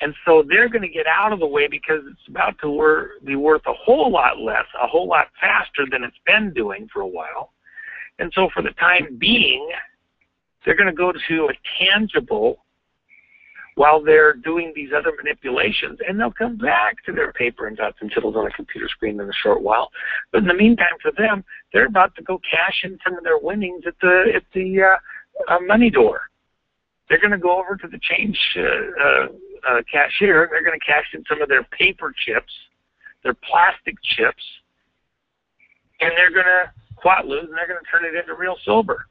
And so they're going to get out of the way because it's about to be worth a whole lot less, a whole lot faster than it's been doing for a while. And so for the time being, they're going to go to a tangible while they're doing these other manipulations, and they'll come back to their paper and dots and tittles on a computer screen in a short while. But in the meantime, for them, they're about to go cash in some of their winnings at the money door. They're going to go over to the change cashier. They're going to cash in some of their paper chips, their plastic chips, and they're going to quatlose, and they're going to turn it into real silver.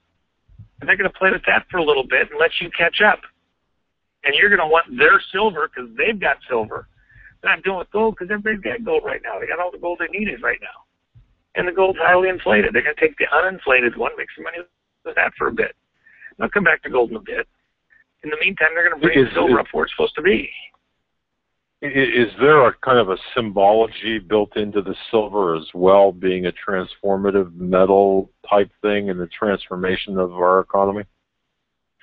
And they're going to play with that for a little bit and let you catch up. And you're going to want their silver because they've got silver. They're not doing with gold because everybody's got gold right now. They got all the gold they needed right now. And the gold's highly inflated. They're going to take the uninflated one, make some money with that for a bit. They'll come back to gold in a bit. In the meantime, they're going to bring silver up where it's supposed to be. Is there a kind of a symbology built into the silver as well, being a transformative metal type thing in the transformation of our economy?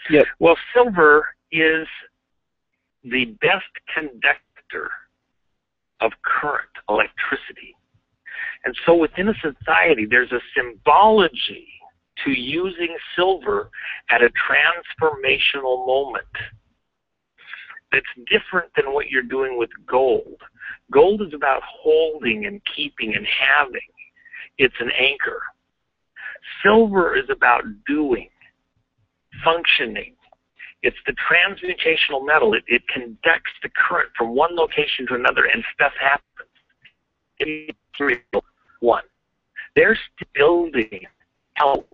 Yeah. Well, silver is the best conductor of current, electricity. And so within a society, there's a symbology to using silver at a transformational moment that's different than what you're doing with gold. Gold is about holding and keeping and having. It's an anchor. Silver is about doing, functioning. It's the transmutational metal. It conducts the current from one location to another, and stuff happens. It's one. They're still building out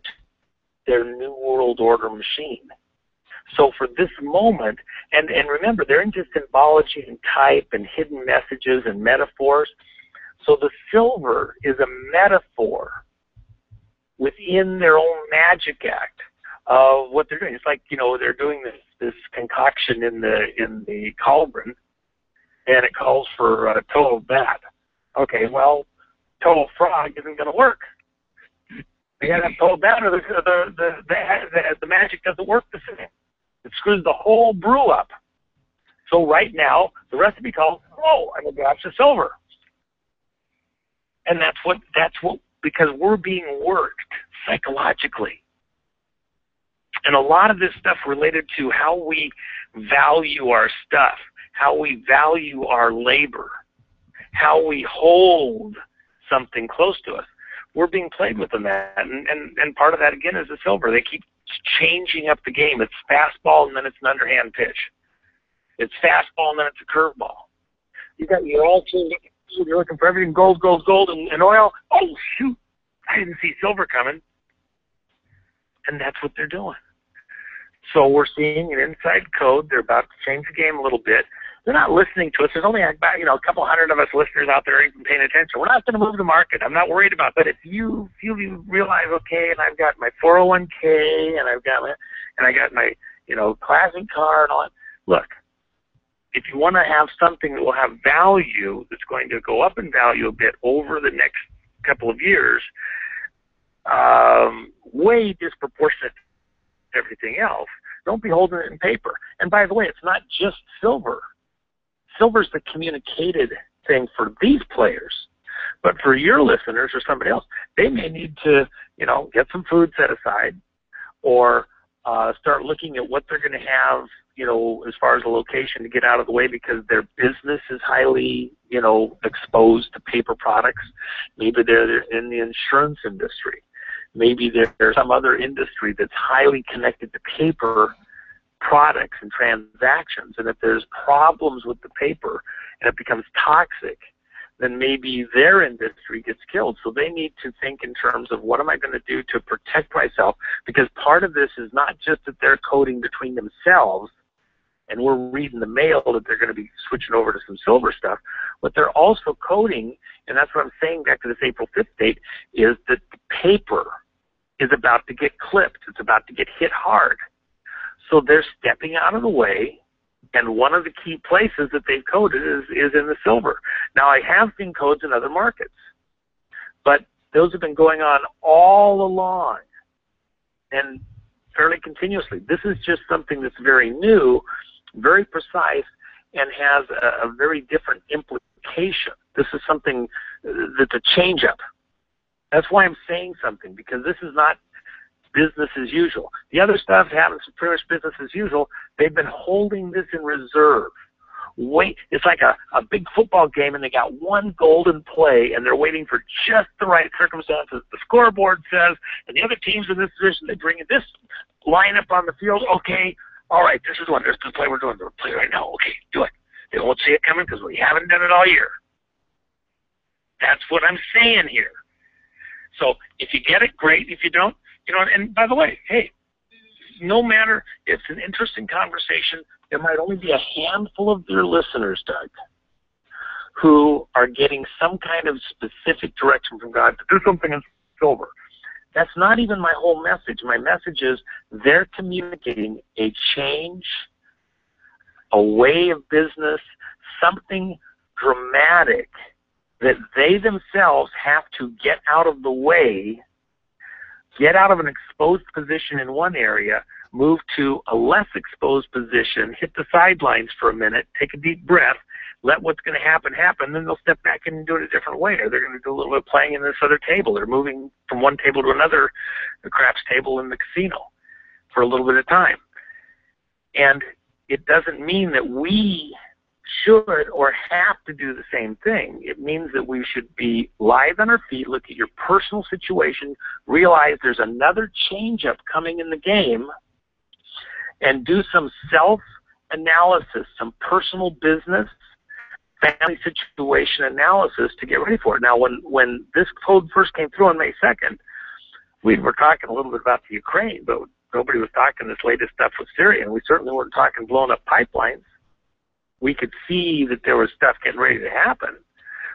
their New World Order machine. So for this moment, and remember, they're into symbology and type and hidden messages and metaphors. So the silver is a metaphor within their own magic act of what they're doing. It's like, you know, they're doing this concoction in the cauldron, and it calls for toe of bat. Okay, well, toe of frog isn't going to work. They got to have toe of bat, or the magic doesn't work the same. It screws the whole brew up. So right now, the recipe calls, oh, I'm a dash of silver. And that's what, because we're being worked psychologically. And a lot of this stuff related to how we value our stuff, how we value our labor, how we hold something close to us. We're being played with in that. And part of that, again, is the silver. They keep changing up the game. It's fastball, and then it's an underhand pitch. It's fastball, and then it's a curveball. You're all tuned up. You're looking for everything gold, and oil. Oh, shoot. I didn't see silver coming. And that's what they're doing. So we're seeing an inside code. They're about to change the game a little bit. They're not listening to us. There's only about, a couple hundred of us listeners out there even paying attention. We're not going to move the market. I'm not worried about that. If you realize, okay, and I've got my 401k, and I got my classic car and all that. Look, if you want to have something that will have value, that's going to go up in value a bit over the next couple of years, way disproportionate to everything else, don't be holding it in paper. And by the way, it's not just silver. Silver's the communicated thing for these players. But for your listeners or somebody else, they may need to, get some food set aside, or start looking at what they're going to have, as far as a location to get out of the way, because their business is highly, exposed to paper products. Maybe they're in the insurance industry. Maybe there's some other industry that's highly connected to paper products and transactions. And if there's problems with the paper and it becomes toxic, then maybe their industry gets killed. So they need to think in terms of, what am I going to do to protect myself? Because part of this is not just that they're coding between themselves and we're reading the mail that they're going to be switching over to some silver stuff. What they're also coding, and that's what I'm saying back to this April 5th date, is that the paper is about to get clipped. It's about to get hit hard. So they're stepping out of the way, and one of the key places that they've coded is in the silver. Now, I have seen codes in other markets, but those have been going on all along and fairly continuously. This is just something that's very new, very precise, and has a very different implication. This is something that's a change-up. That's why I'm saying something, because this is not business as usual. The other stuff happens pretty much business as usual. They've been holding this in reserve. Wait, it's like a big football game, and they got one golden play, and they're waiting for just the right circumstances. The scoreboard says, and the other teams in this position, they bring in this lineup on the field. Okay, all right, this is the play we're doing. We're play right now. Okay, do it. They won't see it coming because we haven't done it all year. That's what I'm saying here. So if you get it, great. If you don't, and by the way, hey, no matter, it's an interesting conversation. There might only be a handful of your listeners, Doug, who are getting some kind of specific direction from God to do something in silver. That's not even my whole message. My message is they're communicating a change, a way of business, something dramatic that they themselves have to get out of the way, get out of an exposed position in one area, move to a less exposed position, hit the sidelines for a minute, take a deep breath, let what's going to happen, then they'll step back and do it a different way, or they're going to do a little bit of playing in this other table. They're moving from one table to another, the craps table in the casino, for a little bit of time. And it doesn't mean that we should or have to do the same thing. It means that we should be live on our feet, look at your personal situation, realize there's another change-up coming in the game, and do some self-analysis, some personal business, family situation analysis to get ready for it. Now, when this code first came through on May 2nd, we were talking a little bit about the Ukraine, but nobody was talking this latest stuff with Syria, and we certainly weren't talking blowing up pipelines. We could see that there was stuff getting ready to happen.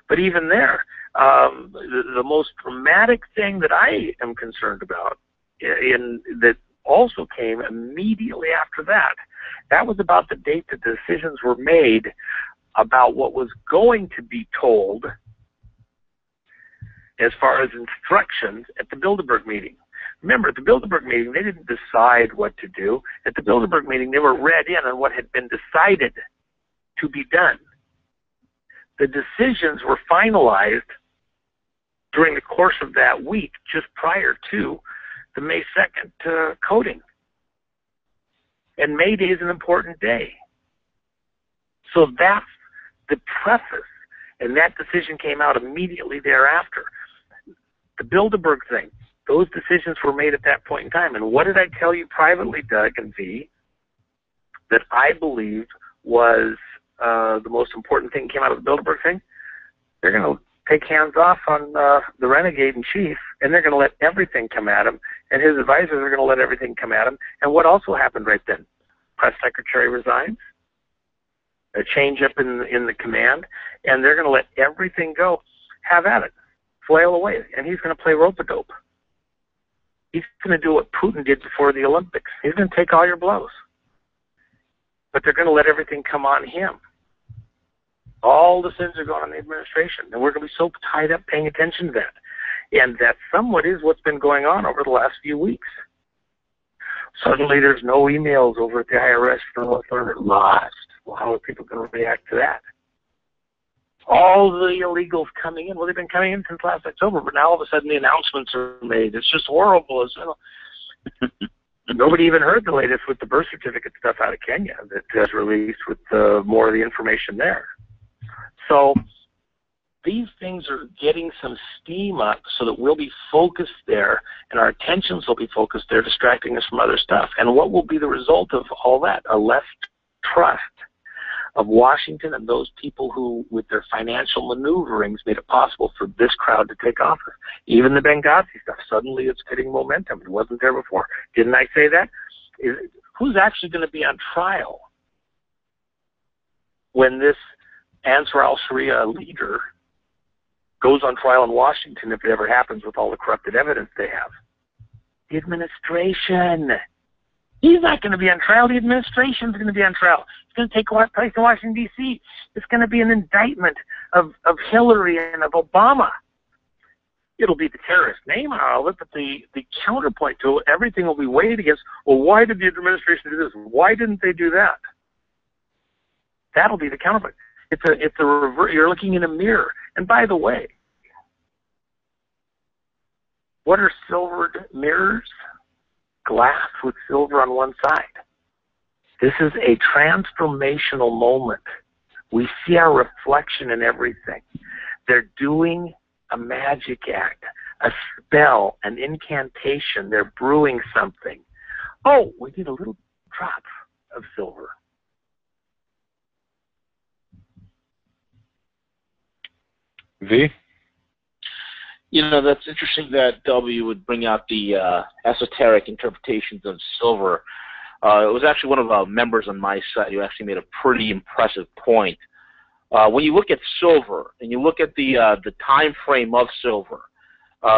But even there, the most dramatic thing that I am concerned about, that also came immediately after that was about the date that the decisions were made about what was going to be told as far as instructions at the Bilderberg meeting. Remember, at the Bilderberg meeting, they didn't decide what to do. At the Bilderberg meeting, they were read in on what had been decided to be done. The decisions were finalized during the course of that week, just prior to the May 2nd coding. And May Day is an important day. So that's the preface, and that decision came out immediately thereafter. The Bilderberg thing, those decisions were made at that point in time. And what did I tell you privately, Doug and V, that I believed was the most important thing that came out of the Bilderberg thing? They're going to take hands off on the renegade in chief, and they're going to let everything come at him, and his advisors are going to let everything come at him. And what also happened right then? Press secretary resigns, a change up in the command, and they're going to let everything go. Have at it. Flail away. And he's going to play rope-a-dope. He's going to do what Putin did before the Olympics. He's going to take all your blows. But they're going to let everything come on him. All the sins are going on the administration, and we're going to be so tied up paying attention to that. And that somewhat is what's been going on over the last few weeks. Suddenly there's no emails over at the IRS for lost. Well, how are people going to react to that? All the illegals coming in, well, they've been coming in since last October, but now all of a sudden the announcements are made. It's just horrible. Nobody even heard the latest with the birth certificate stuff out of Kenya that was released with more of the information there. So these things are getting some steam up so that we'll be focused there and our attentions will be focused there, distracting us from other stuff. And what will be the result of all that? A less trust of Washington and those people who, with their financial maneuverings, made it possible for this crowd to take office. Even the Benghazi stuff, suddenly it's getting momentum. It wasn't there before. Didn't I say that? Who's actually going to be on trial when this Ansar al-Sharia leader goes on trial in Washington, if it ever happens, with all the corrupted evidence they have? The administration. He's not going to be on trial. The administration's going to be on trial. It's going to take place in Washington, D.C. It's going to be an indictment of Hillary and of Obama. It'll be the terrorist name on all of it, but the counterpoint to it, everything will be weighed against, well, why did the administration do this? Why didn't they do that? That'll be the counterpoint. It's a revert. You're looking in a mirror. And by the way, what are silvered mirrors? Glass with silver on one side. This is a transformational moment. We see our reflection in everything. They're doing a magic act, a spell, an incantation. They're brewing something. Oh, we need a little drop of silver. V? You know, that's interesting that W would bring out the esoteric interpretations of silver. It was actually one of our members on my site who actually made a pretty impressive point. When you look at silver and you look at the time frame of silver,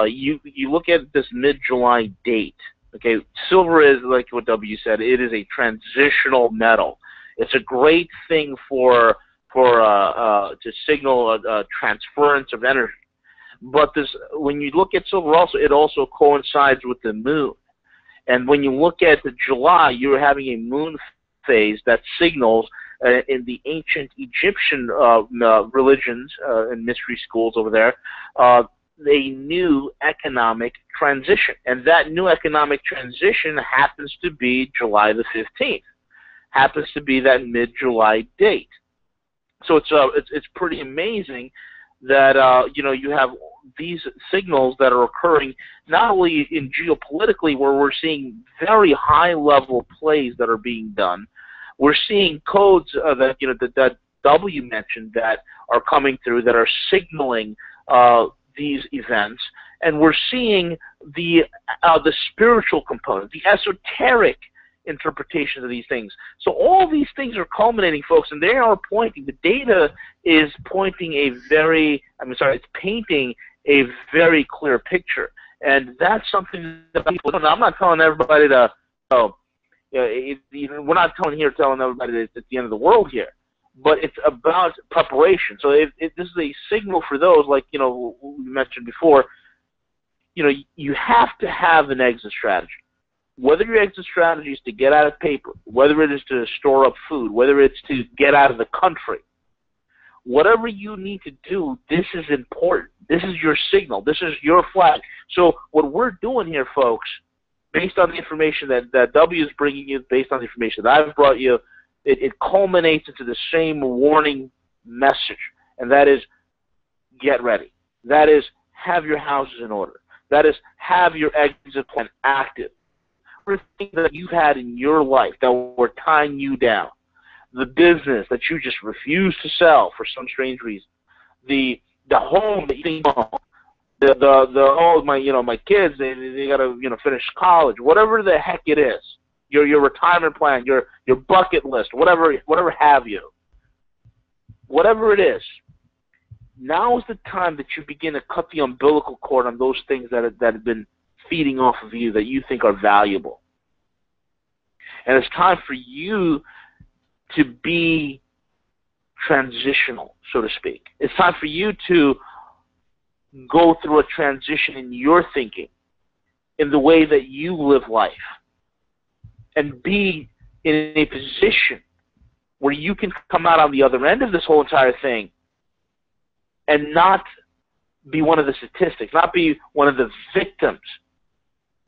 you look at this mid-July date. Okay, silver is, like what W said, it is a transitional metal. It's a great thing to signal a transference of energy. But when you look at silver, it also coincides with the moon. And when you look at July, you're having a moon phase that signals in the ancient Egyptian religions and mystery schools over there, a new economic transition. And that new economic transition happens to be July the 15th, happens to be that mid-July date. So it's pretty amazing that you have these signals that are occurring not only in geopolitically, where we're seeing very high-level plays that are being done. We're seeing codes that W mentioned that are coming through that are signaling these events, and we're seeing the spiritual component, the esoteric interpretations of these things. So all these things are culminating, folks, and they are pointing. The data is pointing it's painting a very clear picture, and that's something that people don't know. I'm not telling everybody to, we're not telling everybody that it's the end of the world here, but it's about preparation. So this is a signal for those, like we mentioned before. You have to have an exit strategy. Whether your exit strategy is to get out of paper, whether it is to store up food, whether it's to get out of the country, whatever you need to do, this is important. This is your signal. This is your flag. So what we're doing here, folks, based on the information that W is bringing you, based on the information that I've brought you, it culminates into the same warning message, and that is get ready. That is have your houses in order. That is have your exit plan active. Everything that you've had in your life that were tying you down, the business that you just refuse to sell for some strange reason, the home that you think my kids they gotta finish college, whatever the heck it is, your retirement plan, your bucket list, whatever have you, whatever it is. Now is the time that you begin to cut the umbilical cord on those things that have been feeding off of you that you think are valuable. And it's time for you to be transitional, so to speak. It's time for you to go through a transition in your thinking, in the way that you live life, and be in a position where you can come out on the other end of this whole entire thing and not be one of the statistics, not be one of the victims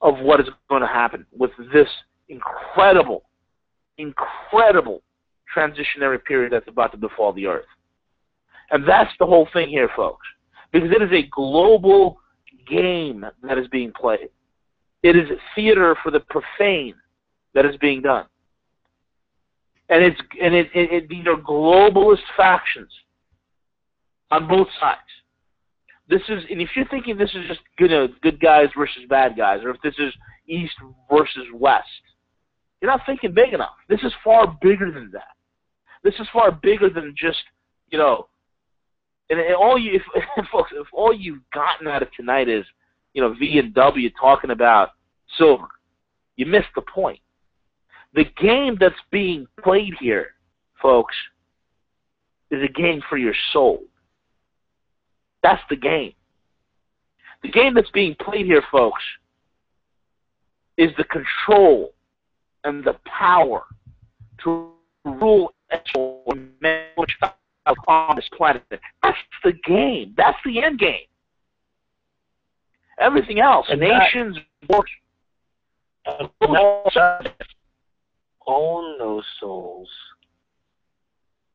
of what is going to happen with this incredible transitionary period that's about to befall the earth. And that's the whole thing here, folks, because it is a global game that is being played. It is theater for the profane that is being done. And these are globalist factions on both sides. And if you're thinking this is just good guys versus bad guys, or if this is East versus West, you're not thinking big enough. This is far bigger than that. This is far bigger than just, and folks, if all you've gotten out of tonight is, V and W talking about silver, you missed the point. The game that's being played here, folks, is a game for your soul. That's the game. The game that's being played here, folks, is the control and the power to rule on this planet. That's the game. That's the end game. Everything else, nations own those souls,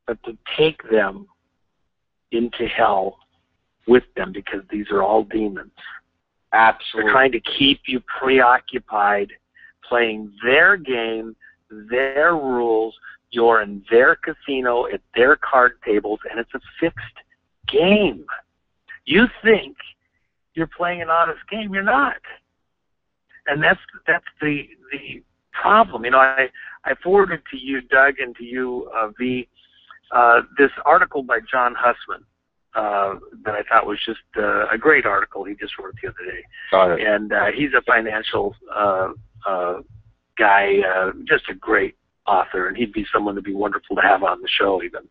but to take them into hell with them, because these are all demons. Absolutely. They're trying to keep you preoccupied, playing their game, their rules. You're in their casino, at their card tables, and it's a fixed game. You think you're playing an honest game. You're not. And that's the problem. You know, I forwarded to you, Doug, and to you, V, this article by John Hussman that I thought was just a great article he just wrote the other day. Got it. And he's a financial guy, just a great author, and he'd be someone to be wonderful to have on the show even.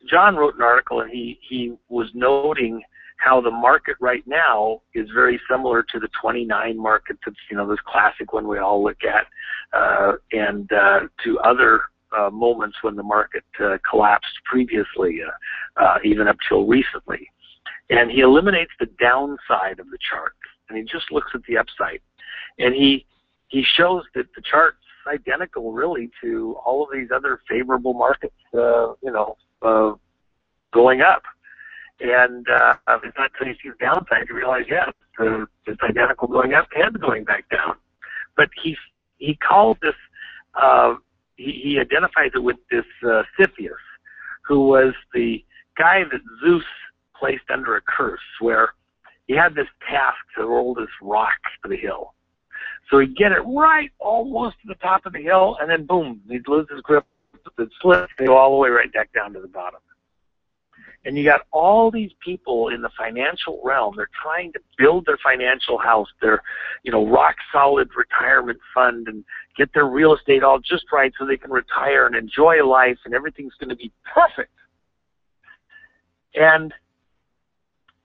John wrote an article, and he was noting how the market right now is very similar to the 29 market that's, you know, this classic one we all look at, and to other moments when the market collapsed previously, even up till recently. And he eliminates the downside of the chart, and he just looks at the upside. And he shows that the chart's identical really to all of these other favorable markets, going up. And it's not until you see the downside you realize, yeah, it's identical going up and going back down. But he calls this, he identifies it with this Siphius, who was the guy that Zeus placed under a curse, where he had this task to roll this rock to the hill. So he'd get it right almost to the top of the hill, and then boom, he'd lose his grip, it'd slip, they'd go all the way right back down to the bottom. And you got all these people in the financial realm. They're trying to build their financial house, their, rock solid retirement fund, and get their real estate all just right so they can retire and enjoy life, and everything's going to be perfect. And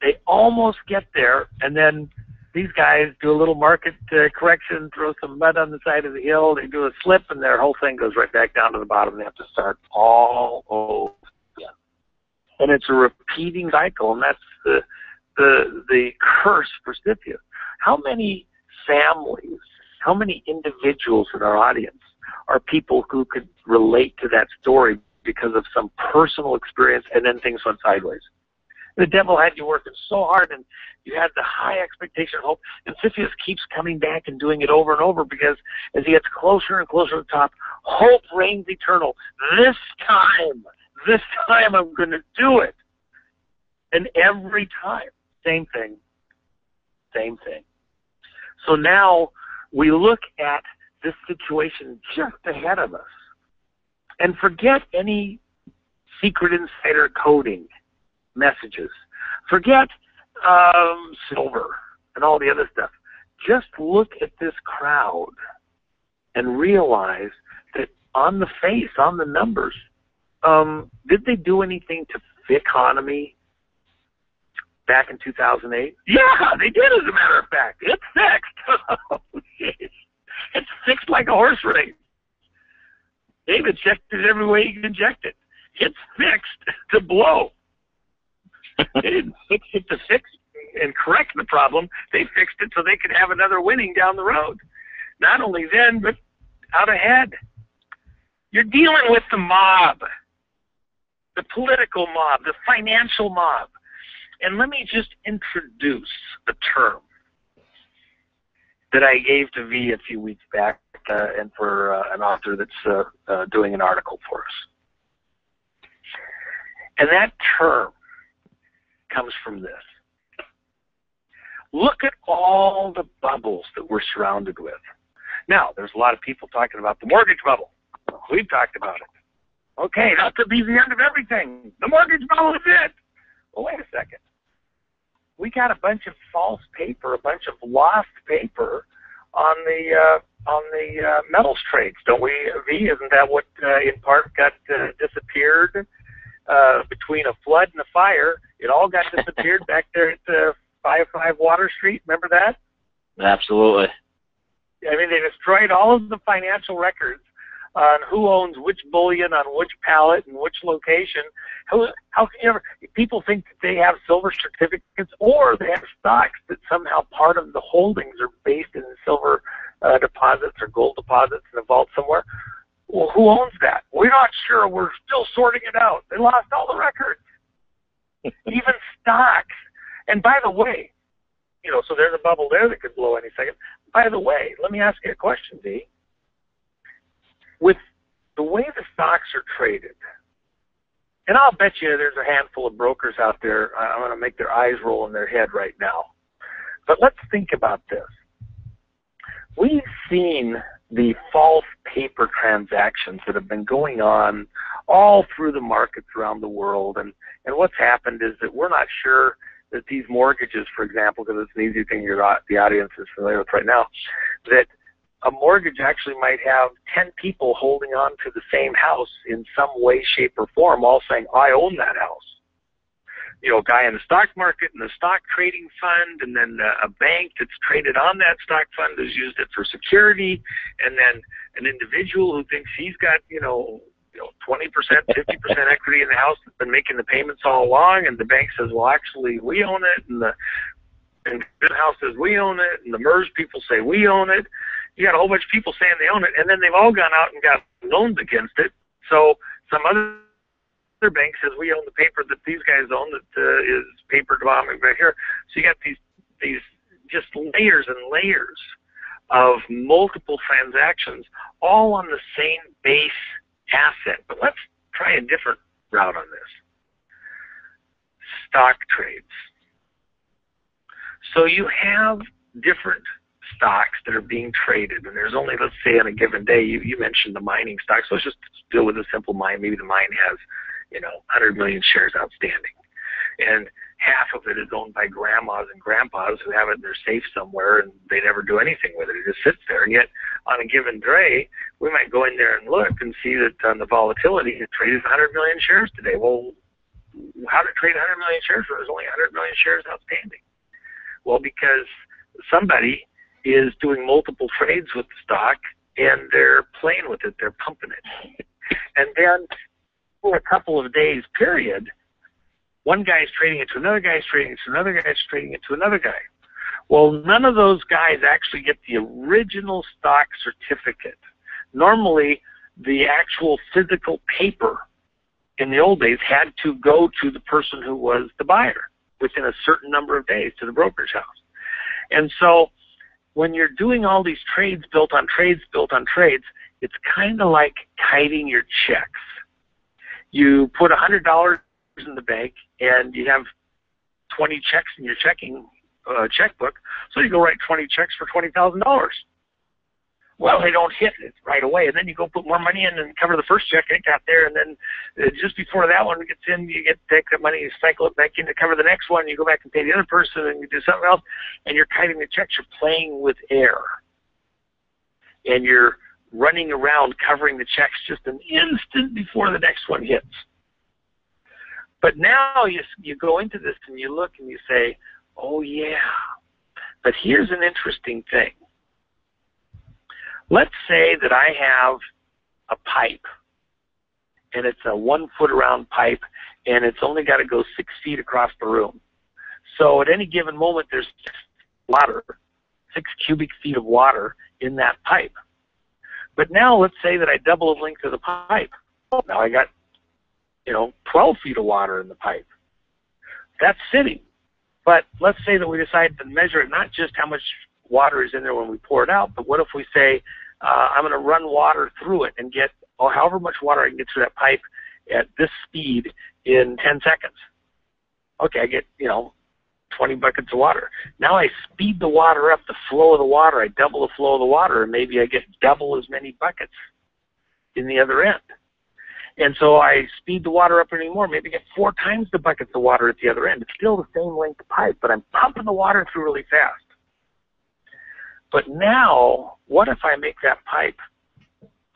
they almost get there, and then these guys do a little market correction, throw some mud on the side of the hill, they do a slip, and their whole thing goes right back down to the bottom. They have to start all over. And it's a repeating cycle, and that's the curse for Scythia. How many families, how many individuals in our audience are people who could relate to that story because of some personal experience, and then things went sideways? The devil had you working so hard, and you had the high expectation of hope, and Scythius keeps coming back and doing it over and over, because as he gets closer and closer to the top, hope reigns eternal. This time I'm going to do it. And every time, same thing. So now we look at this situation just ahead of us and forget any secret insider coding messages. Forget silver and all the other stuff. Just look at this crowd and realize that on the face, on the numbers, did they do anything to the economy back in 2008? Yeah, they did, as a matter of fact. It's fixed. It's fixed like a horse race. They've injected it every way you can inject it. It's fixed to blow. They didn't fix it to fix and correct the problem. They fixed it so they could have another winning down the road. Not only then, but out ahead. You're dealing with the mob. The political mob, the financial mob. And let me just introduce a term that I gave to V a few weeks back, and for an author that's doing an article for us. And that term comes from this. Look at all the bubbles that we're surrounded with. Now, there's a lot of people talking about the mortgage bubble. We've talked about it. Okay, that could be the end of everything. The mortgage bubble is it. Well, wait a second. We got a bunch of false paper, a bunch of lost paper on the metals trades, don't we, V? Isn't that what in part got disappeared between a flood and a fire? It all got disappeared back there at 55 Water Street. Remember that? Absolutely. I mean, they destroyed all of the financial records on who owns which bullion on which pallet and which location. How can you ever? People think that they have silver certificates or they have stocks that somehow part of the holdings are based in silver deposits or gold deposits in a vault somewhere. Well, who owns that? We're not sure. We're still sorting it out. They lost all the records, even stocks. And by the way, so there's a bubble there that could blow any second. By the way, let me ask you a question, D. With the way the stocks are traded, and I'll bet you there's a handful of brokers out there, I'm going to make their eyes roll in their head right now. But let's think about this. We've seen the false paper transactions that have been going on all through the markets around the world. And what's happened is that we're not sure that these mortgages, for example, because it's an easy thing the audience is familiar with right now, that a mortgage actually might have 10 people holding on to the same house in some way, shape, or form, all saying, I own that house. A guy in the stock market and the stock trading fund, and then a bank that's traded on that stock fund has used it for security, and then an individual who thinks he's got, 20%, 50% equity in the house that's been making the payments all along, and the bank says, well, actually, we own it, and the house says we own it, and the MERS people say we own it. You got a whole bunch of people saying they own it, and then they've all gone out and got loans against it. So some other bank says we own the paper that these guys own that is paper denominated right here. So you got these just layers and layers of multiple transactions, all on the same base asset. But let's try a different route on this. Stock trades. So you have different stocks that are being traded, and there's only, let's say, on a given day, you mentioned the mining stocks. So let's just deal with a simple mine. Maybe the mine has, 100 million shares outstanding, and half of it is owned by grandmas and grandpas who have it in their safe somewhere, and they never do anything with it. It just sits there. And yet, on a given day, we might go in there and look and see that on the volatility, it traded 100 million shares today. Well, how did it trade 100 million shares when there's only 100 million shares outstanding? Well, because somebody is doing multiple trades with the stock, and they're playing with it. They're pumping it. And then for a couple of days period, one guy's trading it to another guy's trading it to another guy's trading it to another guy. Well, none of those guys actually get the original stock certificate. Normally, the actual physical paper in the old days had to go to the person who was the buyer within a certain number of days to the brokerage house. And so when you're doing all these trades built on trades, it's kind of like kiting your checks. You put $100 in the bank and you have 20 checks in your checking checkbook, so you go write 20 checks for $20,000. Well, they don't hit it right away, and then you go put more money in and cover the first check it got there, and then just before that one gets in, you take that money, you cycle it back in to cover the next one, you go back and pay the other person, and you do something else, and you're kiting the checks. You're playing with air, and you're running around covering the checks just an instant before the next one hits. But now you go into this and you look and you say, oh yeah, but here's an interesting thing. Let's say that I have a pipe, and it's a 1 foot around pipe, and it's only got to go 6 feet across the room. So at any given moment, there's water, 6 cubic feet of water in that pipe. But now let's say that I double the length of the pipe. Now I got, 12 feet of water in the pipe. That's sitting. But let's say that we decide to measure it, not just how much water is in there when we pour it out, but what if we say, I'm going to run water through it and get however much water I can get through that pipe at this speed in 10 seconds. Okay, I get, 20 buckets of water. Now I speed the water up, the flow of the water. I double the flow of the water, and maybe I get double as many buckets in the other end. And so I speed the water up anymore, maybe get 4 times the buckets of water at the other end. It's still the same length of pipe, but I'm pumping the water through really fast. But now, what if I make that pipe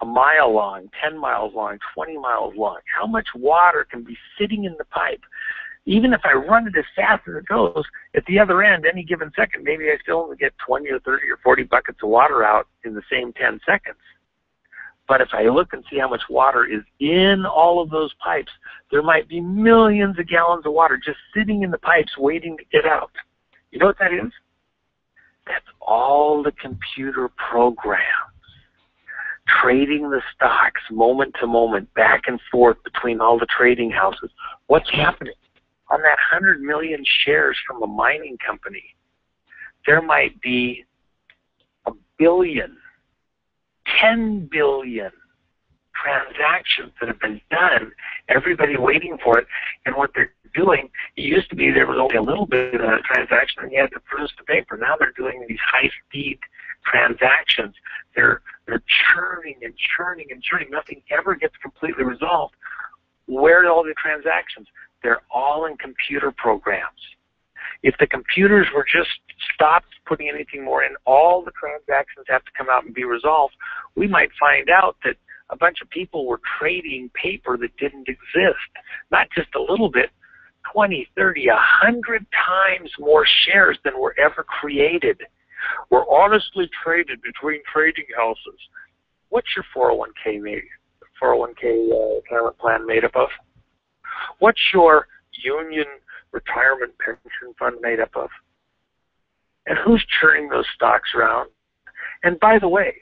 a mile long, 10 miles long, 20 miles long? How much water can be sitting in the pipe? Even if I run it as fast as it goes, at the other end, any given second, maybe I still only get 20 or 30 or 40 buckets of water out in the same 10 seconds. But if I look and see how much water is in all of those pipes, there might be millions of gallons of water just sitting in the pipes waiting to get out. You know what that is? That's all the computer programs trading the stocks moment to moment, back and forth between all the trading houses. What's happening? On that 100 million shares from a mining company, there might be 1 billion, 10 billion transactions that have been done, everybody waiting for it. And what they're doing, it used to be there was only a little bit of a transaction and you had to produce the paper. Now they're doing these high-speed transactions. They're churning and churning and churning. Nothing ever gets completely resolved. Where are all the transactions? They're all in computer programs. If the computers were just stopped putting anything more in, all the transactions have to come out and be resolved, we might find out that a bunch of people were trading paper that didn't exist. Not just a little bit, 20, 30, 100 times more shares than were ever created were honestly traded between trading houses. What's your 401k retirement plan made up of? What's your union retirement pension fund made up of? And who's churning those stocks around? And by the way,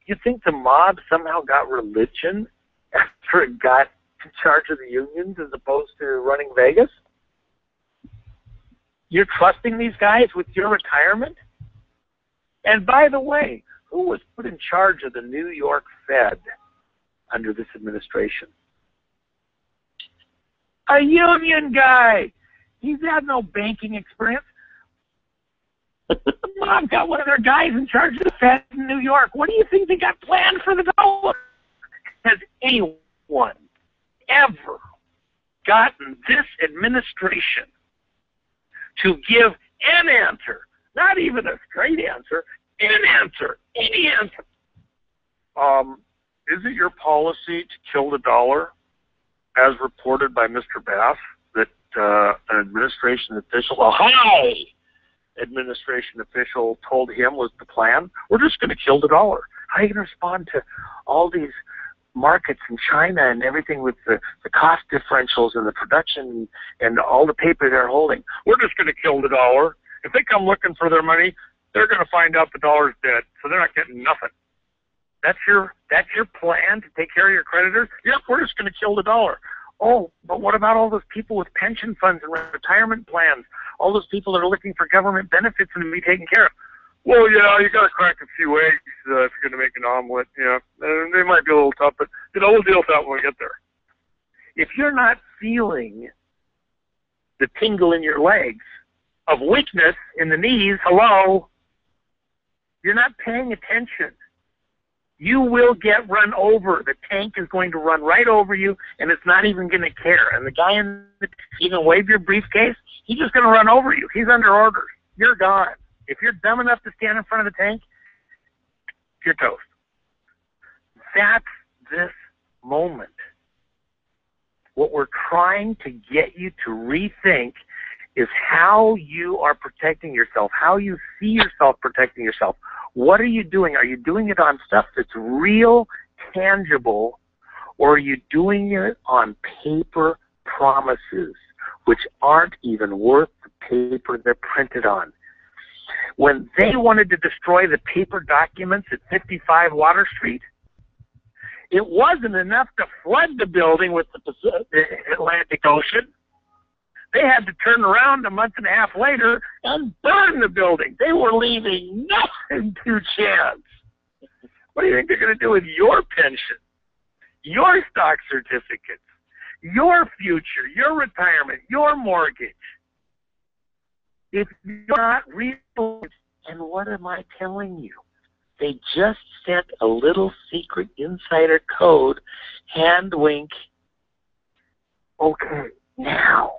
you think the mob somehow got religion after it got in charge of the unions as opposed to running Vegas? You're trusting these guys with your retirement? And by the way, who was put in charge of the New York Fed under this administration? A union guy. He's had no banking experience. The mob got one of their guys in charge of the Fed in New York. What do you think they got planned for the dollar? Has anyone ever gotten this administration to give an answer, not even a straight answer, an answer, any answer? Is it your policy to kill the dollar, as reported by Mr. Bass, that an administration official, a high administration official, told him was the plan? We're just going to kill the dollar. How are you going to respond to all these markets in China and everything with the cost differentials and the production and all the paper they're holding? We're just going to kill the dollar. If they come looking for their money, they're going to find out the dollar's dead, so they're not getting nothing. That's your plan to take care of your creditors? Yep, we're just going to kill the dollar. Oh, but what about all those people with pension funds and retirement plans? All those people that are looking for government benefits and to be taken care of? Well, yeah, you got to crack a few eggs if you're going to make an omelet. Yeah, they might be a little tough, but we'll deal with that when we get there. If you're not feeling the tingle in your legs of weakness in the knees, hello, you're not paying attention. You will get run over. The tank is going to run right over you, and it's not even going to care. And the guy in the you can wave your briefcase, he's just going to run over you. He's under orders. You're gone. If you're dumb enough to stand in front of the tank, you're toast. That's this moment. What we're trying to get you to rethink is how you are protecting yourself, how you see yourself protecting yourself. What are you doing? Are you doing it on stuff that's real, tangible, or are you doing it on paper promises, which aren't even worth the paper they're printed on? When they wanted to destroy the paper documents at 55 Water Street, it wasn't enough to flood the building with the Atlantic Ocean. They had to turn around a month and a half later and burn the building. They were leaving nothing to chance. What do you think they're going to do with your pension, your stock certificates, your future, your retirement, your mortgage? If you're not real, and what am I telling you? They just sent a little secret insider code, hand wink. Okay, now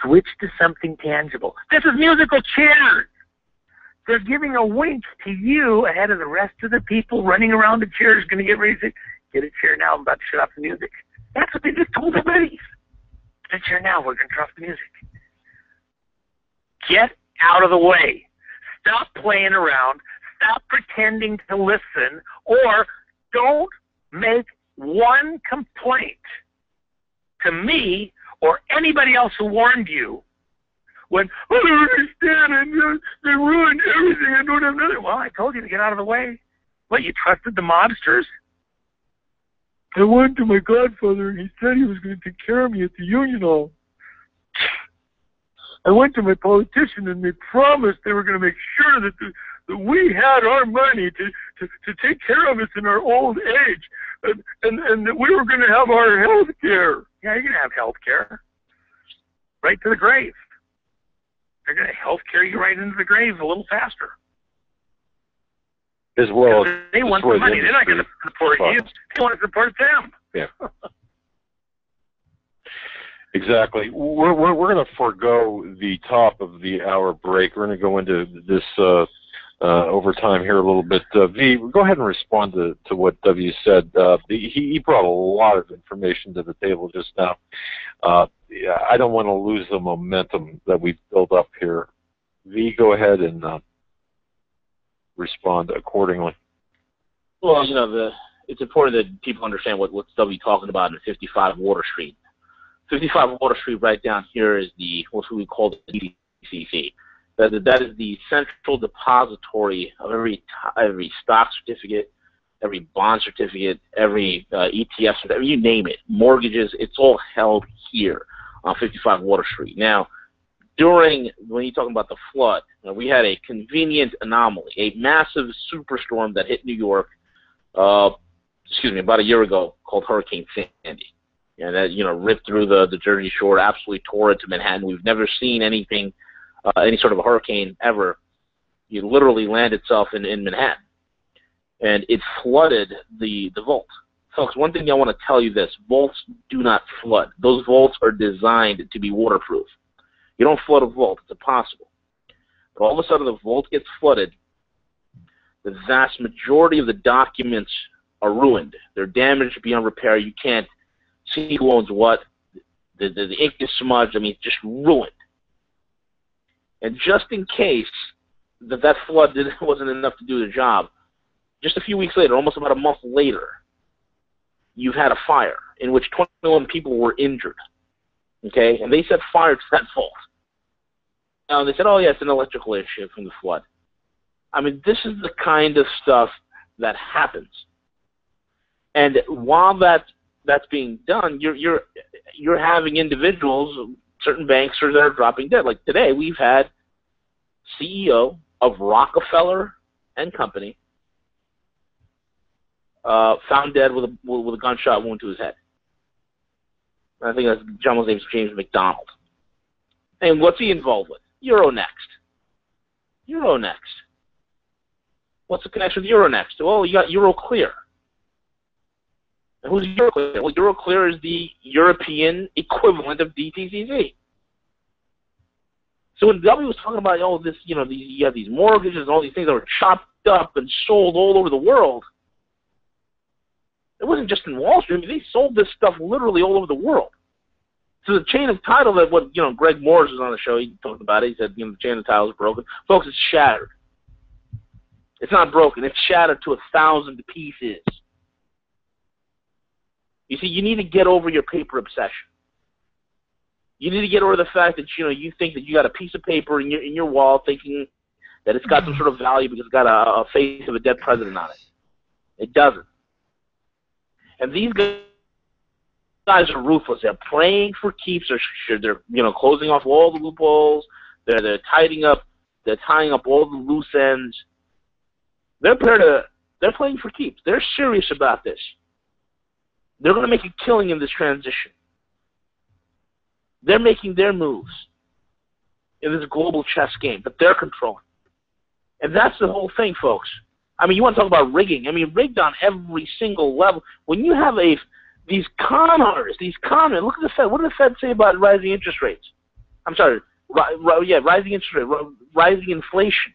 switch to something tangible. This is musical chairs. They're giving a wink to you ahead of the rest of the people running around the chairs going to get ready to say, get a chair now, I'm about to shut off the music. That's what they just told their buddies. Get a chair now, we're going to turn off the music. Get out of the way. Stop playing around. Stop pretending to listen, or don't make one complaint to me or anybody else who warned you when, I don't understand, and they ruined everything, I don't have nothing. Well, I told you to get out of the way. What, you trusted the mobsters? I went to my godfather, and he said he was going to take care of me at the Union Hall. I went to my politician, and they promised they were going to make sure that we had our money to take care of us in our old age, and that we were going to have our health care. Yeah, you're going to have health care. Right to the grave. They're going to health care you right into the grave a little faster. As well as they want the money. They're not going to support you. They want to support them. Yeah. Exactly. We're going to forego the top of the hour break. We're going to go into this overtime here a little bit. V, go ahead and respond to what W said. He brought a lot of information to the table just now. I don't want to lose the momentum that we've built up here. V, go ahead and respond accordingly. Well, it's important that people understand what's W talking about in 55 Water Street. 55 Water Street right down here is what we call the DCC. That is the central depository of every stock certificate, every bond certificate, every ETF, you name it, mortgages. It's all held here on 55 Water Street. Now, when you're talking about the flood, we had a convenient anomaly, a massive superstorm that hit New York, about a year ago, called Hurricane Sandy. And that, ripped through the Jersey Shore, absolutely tore into Manhattan. We've never seen anything, any sort of a hurricane ever. It literally landed itself in Manhattan. And it flooded the vault. Folks, one thing I want to tell you this, vaults do not flood. Those vaults are designed to be waterproof. You don't flood a vault, it's impossible. But all of a sudden the vault gets flooded. The vast majority of the documents are ruined. They're damaged beyond repair. You can't see who owns what. The ink is smudged. It's just ruined. And just in case that flood wasn't enough to do the job, just a few weeks later, almost about a month later, you've had a fire in which 21 people were injured. Okay? And they set fire to that vault. Now, they said, oh, yeah, it's an electrical issue from the flood. This is the kind of stuff that happens. And while that's being done, you're having individuals, certain banksters that are dropping dead. Like today, we've had CEO of Rockefeller and Company found dead with a gunshot wound to his head. I think that gentleman's name is James McDonald. And what's he involved with? Euronext. What's the connection with Euronext? Well, you got Euroclear. And who's Euroclear? Well, Euroclear is the European equivalent of DTCC. So when W was talking about, you have these mortgages and all these things that were chopped up and sold all over the world, it wasn't just in Wall Street. They sold this stuff literally all over the world. So the chain of title that Greg Morris was on the show, he talked about it. He said, the chain of title is broken. Folks, it's shattered. It's not broken. It's shattered to 1,000 pieces. You see, you need to get over your paper obsession. You need to get over the fact that you think that you got a piece of paper in your wall, thinking that it's got some sort of value because it's got a face of a dead president on it. It doesn't. And these guys are ruthless. They're playing for keeps. They're closing off all the loopholes. They're tying up all the loose ends. They're playing for keeps. They're serious about this. They're going to make a killing in this transition. They're making their moves in this global chess game that they're controlling. And that's the whole thing, folks. You want to talk about rigging. Rigged on every single level. When you have these con artists, look at the Fed. What did the Fed say about rising interest rates? I'm sorry. Rising interest rate, rising inflation.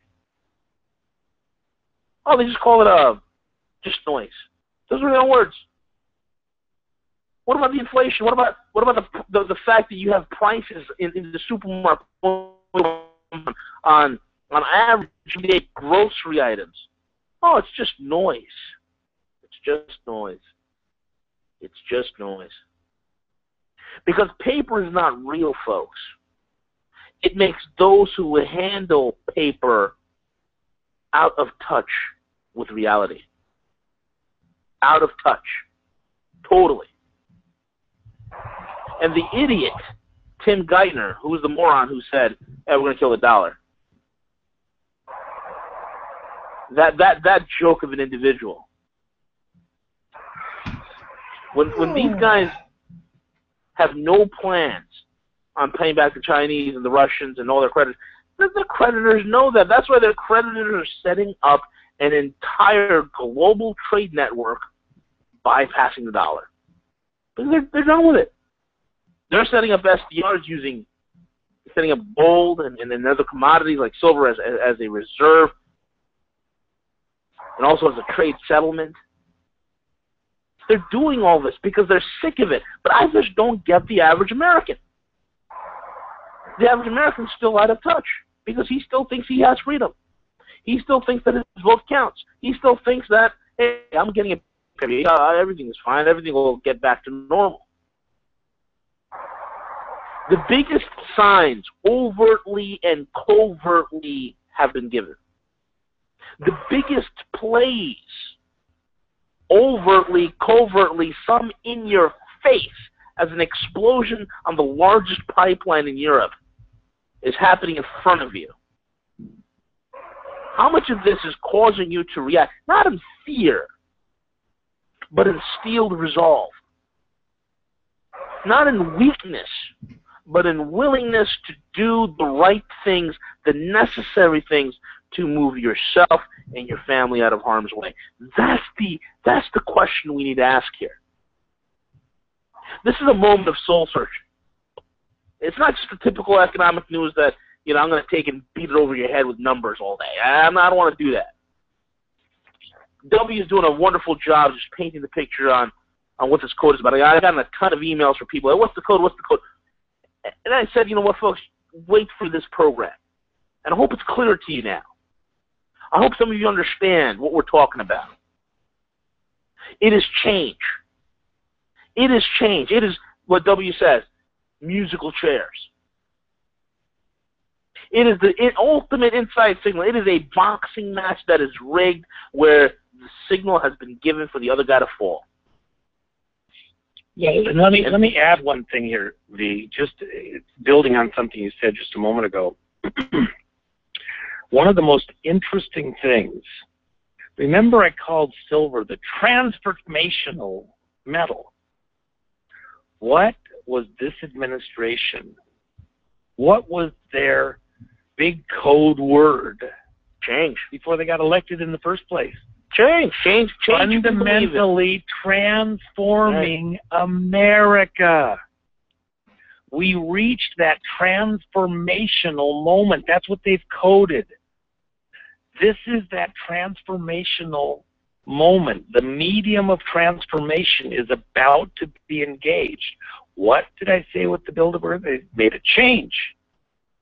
Oh, they just call it just noise. Those are their own words. What about the inflation? What about the fact that you have prices in the supermarket on average everyday grocery items? Oh, it's just noise. It's just noise. It's just noise. Because paper is not real, folks. It makes those who handle paper out of touch with reality. Out of touch. Totally. And the idiot, Tim Geithner, who was the moron who said, hey, we're going to kill the dollar. That joke of an individual. When these guys have no plans on paying back the Chinese and the Russians and all their creditors, the creditors know that. That's why their creditors are setting up an entire global trade network bypassing the dollar. Because they're done with it. They're setting up SDRs setting up gold and other commodities like silver as a reserve and also as a trade settlement. They're doing all this because they're sick of it. But I just don't get the average American. The average American's still out of touch because he still thinks he has freedom. He still thinks that his vote counts. He still thinks that, hey, I'm getting everything is fine. Everything will get back to normal. The biggest signs, overtly and covertly, have been given. The biggest plays, overtly, covertly, some in your face, as an explosion on the largest pipeline in Europe, is happening in front of you. How much of this is causing you to react, not in fear, but in steeled resolve? Not in weakness, but in willingness to do the right things, the necessary things to move yourself and your family out of harm's way. That's the question we need to ask here. This is a moment of soul searching. It's not just the typical economic news that, I'm going to take and beat it over your head with numbers all day. I don't want to do that. W is doing a wonderful job just painting the picture on what this code is about. I got a ton of emails from people. Hey, what's the code? What's the code? And I said, you know what, folks, wait for this program. And I hope it's clear to you now. I hope some of you understand what we're talking about. It is change. It is change. It is what W says, musical chairs. It is the ultimate inside signal. It is a boxing match that is rigged where the signal has been given for the other guy to fall. Yeah, and let me add one thing here, V. Just building on something you said just a moment ago. One of the most interesting things, remember I called silver the transformational metal. What was this administration? What was their big code word? Change. Before they got elected in the first place. Change. Fundamentally transforming America. We reached that transformational moment. That's what they've coded. This is that transformational moment. The medium of transformation is about to be engaged. What did I say with the Bilderberg? They made a change.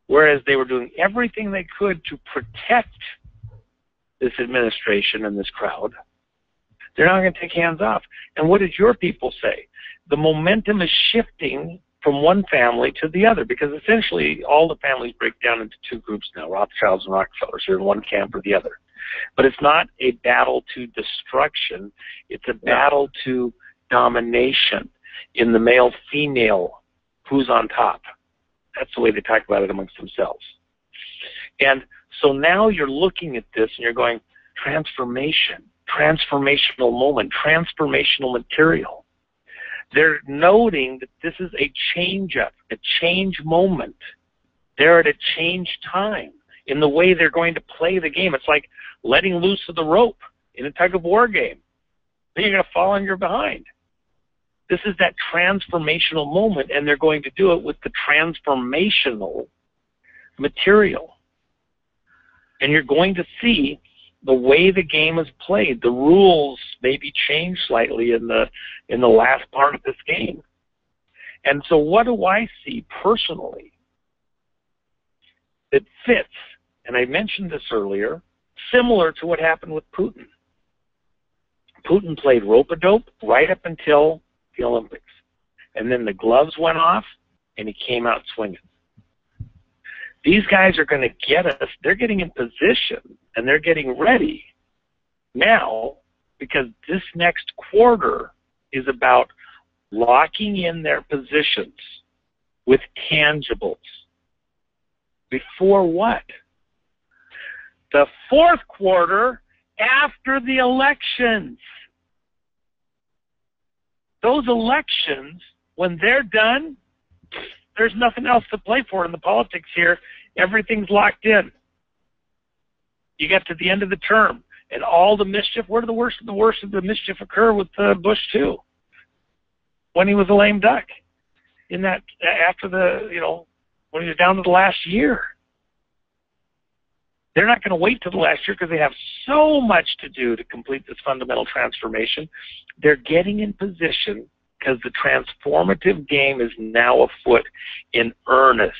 Whereas they were doing everything they could to protect this administration and this crowd, they're not going to take hands off. And what did your people say? The momentum is shifting from one family to the other, because essentially all the families break down into two groups now, Rothschilds and Rockefellers. They're in one camp or the other. But it's not a battle to destruction. It's a battle to domination in the male-female, who's on top. That's the way they talk about it amongst themselves. And so now you're looking at this and you're going, transformation, transformational moment, transformational material. They're noting that this is a change-up, a change moment. They're at a change time in the way they're going to play the game. It's like letting loose of the rope in a tug-of-war game. Then you're going to fall on your behind. This is that transformational moment, and they're going to do it with the transformational material. And you're going to see the way the game is played. The rules maybe change slightly in the last part of this game. And so what do I see personally that fits, and I mentioned this earlier, similar to what happened with Putin? Putin played rope-a-dope right up until the Olympics. And then the gloves went off, and he came out swinging. These guys are going to get us. They're getting in position, and they're getting ready now because this next quarter is about locking in their positions with tangibles. Before what? The fourth quarter after the elections. Those elections, when they're done, there's nothing else to play for in the politics here. Everything's locked in. You get to the end of the term, and all the mischief, where did the worst of the mischief occur with Bush too? When he was a lame duck. In that, after the, when he was down to the last year. They're not going to wait till the last year because they have so much to do to complete this fundamental transformation. They're getting in position because the transformative game is now afoot in earnest.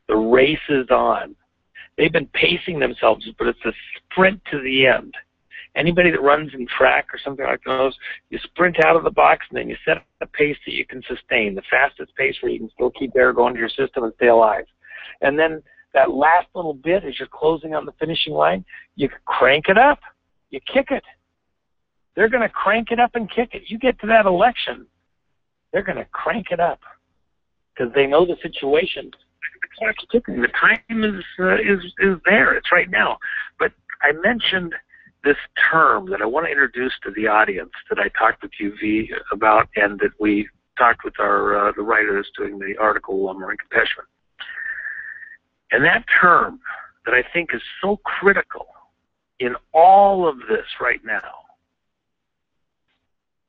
The race is on. They've been pacing themselves, but it's a sprint to the end. Anybody that runs in track or something like those, you sprint out of the box and then you set a pace that you can sustain, the fastest pace where you can still keep air going to your system and stay alive. And then that last little bit, as you're closing on the finishing line, you crank it up. You kick it. They're going to crank it up and kick it. You get to that election, they're going to crank it up because they know the situation. The clock's ticking. The time is there. It's right now. But I mentioned this term that I want to introduce to the audience that I talked with you, V, about, and that we talked with our the writer that's doing the article, Marinka Peshman. And that term that I think is so critical in all of this right now,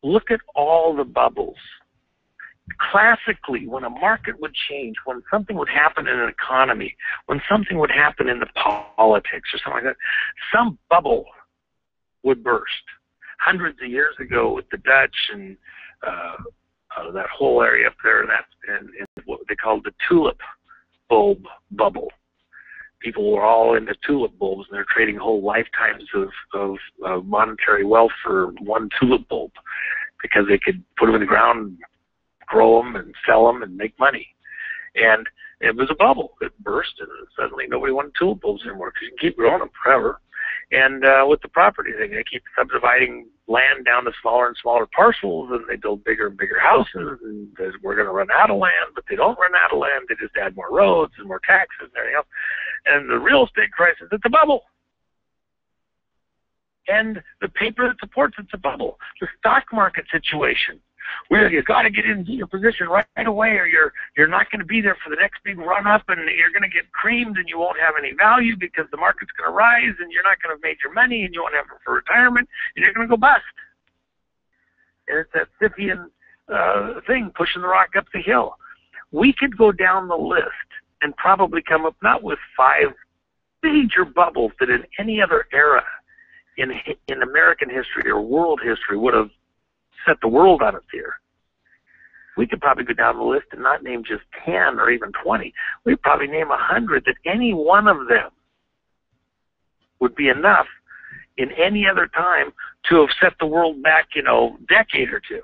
look at all the bubbles. Classically, when a market would change, when something would happen in an economy, when something would happen in the politics or something like that, some bubble would burst. Hundreds of years ago with the Dutch and that whole area up there, and what they called the tulip bulb bubble. People were all into tulip bulbs, and they're trading whole lifetimes of monetary wealth for one tulip bulb because they could put them in the ground, grow them, and sell them and make money. And it was a bubble. It burst, and suddenly nobody wanted tulip bulbs anymore because you can keep growing them forever. And with the property thing, they keep subdividing land down to smaller and smaller parcels, and they build bigger and bigger houses, and we're going to run out of land, but they don't run out of land. They just add more roads and more taxes and everything else. And the real estate crisis, it's a bubble. And the paper that supports it's a bubble. The stock market situation, where you got to get into your position right away, or you're not going to be there for the next big run up, and you're going to get creamed, and you won't have any value because the market's going to rise, and you're not going to have made your money, and you won't have it for retirement, and you're going to go bust. And it's that Scythian thing, pushing the rock up the hill. We could go down the list and probably come up not with 5 major bubbles that in any other era in American history or world history would have set the world on its ear. We could probably go down the list and not name just 10 or even 20. We'd probably name 100 that any one of them would be enough in any other time to have set the world back, decade or two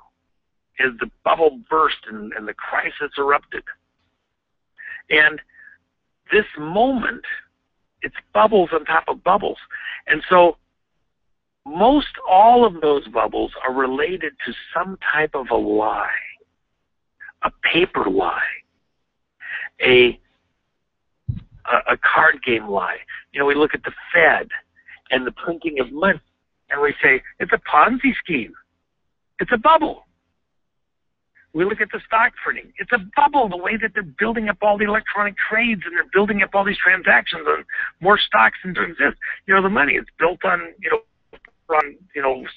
as the bubble burst and the crisis erupted. And this moment, it's bubbles on top of bubbles. And so most all of those bubbles are related to some type of a lie, a paper lie, a card game lie. We look at the Fed and the printing of money, and we say, it's a Ponzi scheme. It's a bubble. We look at the stock printing. It's a bubble, the way that they're building up all the electronic trades and they're building up all these transactions and more stocks than to exist. The money is built on,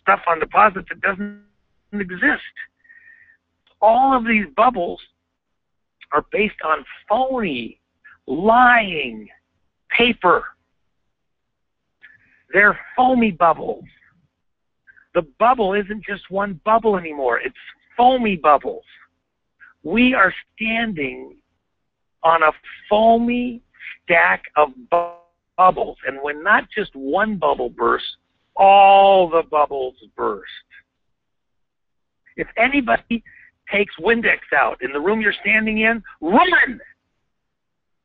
stuff on deposits that doesn't exist. All of these bubbles are based on phony, lying paper. They're foamy bubbles. The bubble isn't just one bubble anymore. It's foamy bubbles. We are standing on a foamy stack of bubbles. And when not just one bubble bursts, all the bubbles burst. If anybody takes Windex out in the room you're standing in, run!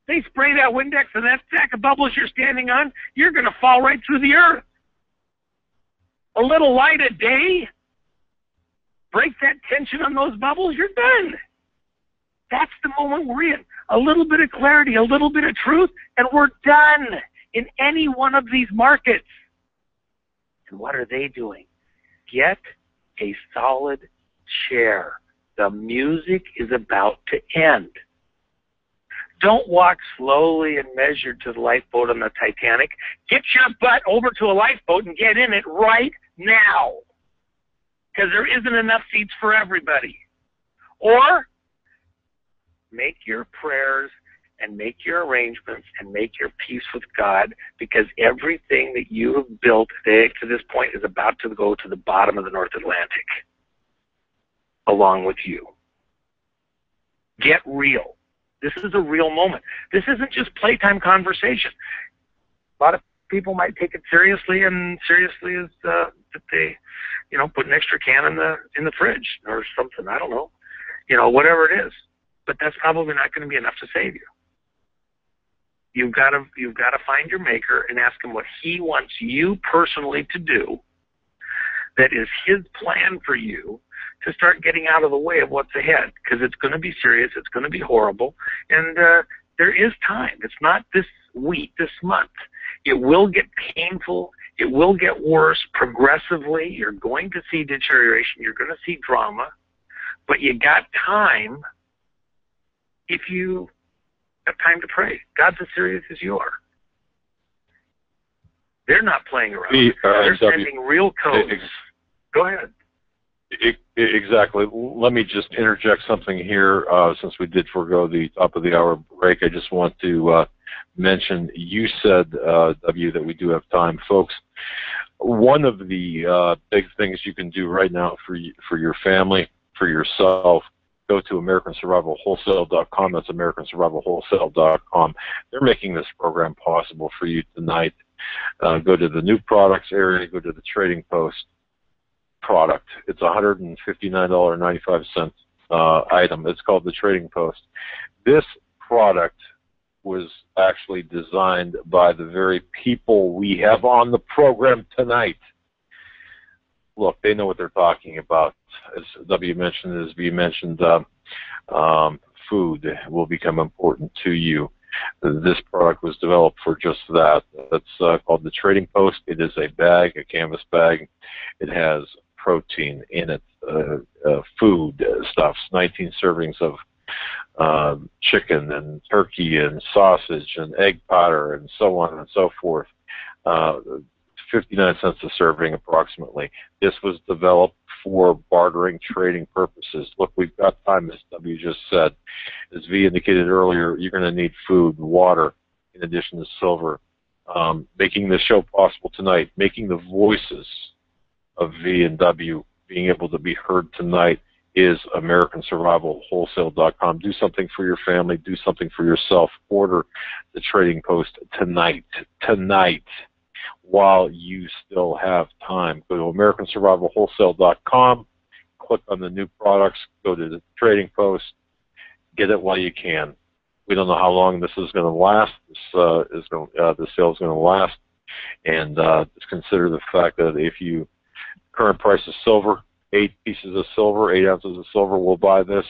They spray that Windex and that stack of bubbles you're standing on, you're going to fall right through the earth. A little light a day, break that tension on those bubbles, you're done. That's the moment we're in. A little bit of clarity, a little bit of truth, and we're done in any one of these markets. And what are they doing? Get a solid chair. The music is about to end. Don't walk slowly and measured to the lifeboat on the Titanic. Get your butt over to a lifeboat and get in it right now, because there isn't enough seats for everybody. Or make your prayers and make your arrangements and make your peace with God, because everything that you have built today to this point is about to go to the bottom of the North Atlantic along with you. Get real. This is a real moment. This isn't just playtime conversation. A lot of people might take it seriously, and seriously is that they, put an extra can in the fridge or something. I don't know, whatever it is. But that's probably not going to be enough to save you. You've got to find your maker and ask him what he wants you personally to do. That is his plan for you to start getting out of the way of what's ahead, because it's going to be serious, it's going to be horrible, and there is time. It's not this week, this month. It will get painful. It will get worse progressively. You're going to see deterioration. You're going to see drama, but you got time if you have time to pray. God's as serious as you are. They're not playing around. They're sending real codes. Go ahead. Exactly. Let me just interject something here, since we did forego the top of the hour break. I just want to mention, you said, W, that we do have time. Folks, one of the big things you can do right now for your family, for yourself, go to AmericanSurvivalWholesale.com. That's AmericanSurvivalWholesale.com. They're making this program possible for you tonight. Go to the new products area, go to the Trading Post product. It's a $159.95 item. It's called the Trading Post. This product was actually designed by the very people we have on the program tonight. Look, they know what they're talking about. As W mentioned, as V mentioned, food will become important to you. This product was developed for just that. It's called the Trading Post. It is a bag, a canvas bag. It has protein in it, food stuffs, 19 servings of chicken and turkey and sausage and egg powder and so on and so forth. 59 cents a serving approximately. This was developed for bartering, trading purposes. Look, we've got time, as W just said. As V indicated earlier, you're going to need food, water, in addition to silver. Making this show possible tonight, making the voices of V and W being able to be heard tonight is AmericanSurvivalWholesale.com. Do something for your family. Do something for yourself. Order the Trading Post tonight, while you still have time. Go to AmericanSurvivalWholesale.com. Click on the new products. Go to the Trading Post. Get it while you can. We don't know how long this is going to last. This sale is going to last. And just consider the fact that if you current price of silver, 8 pieces of silver, 8 ounces of silver, we'll buy this.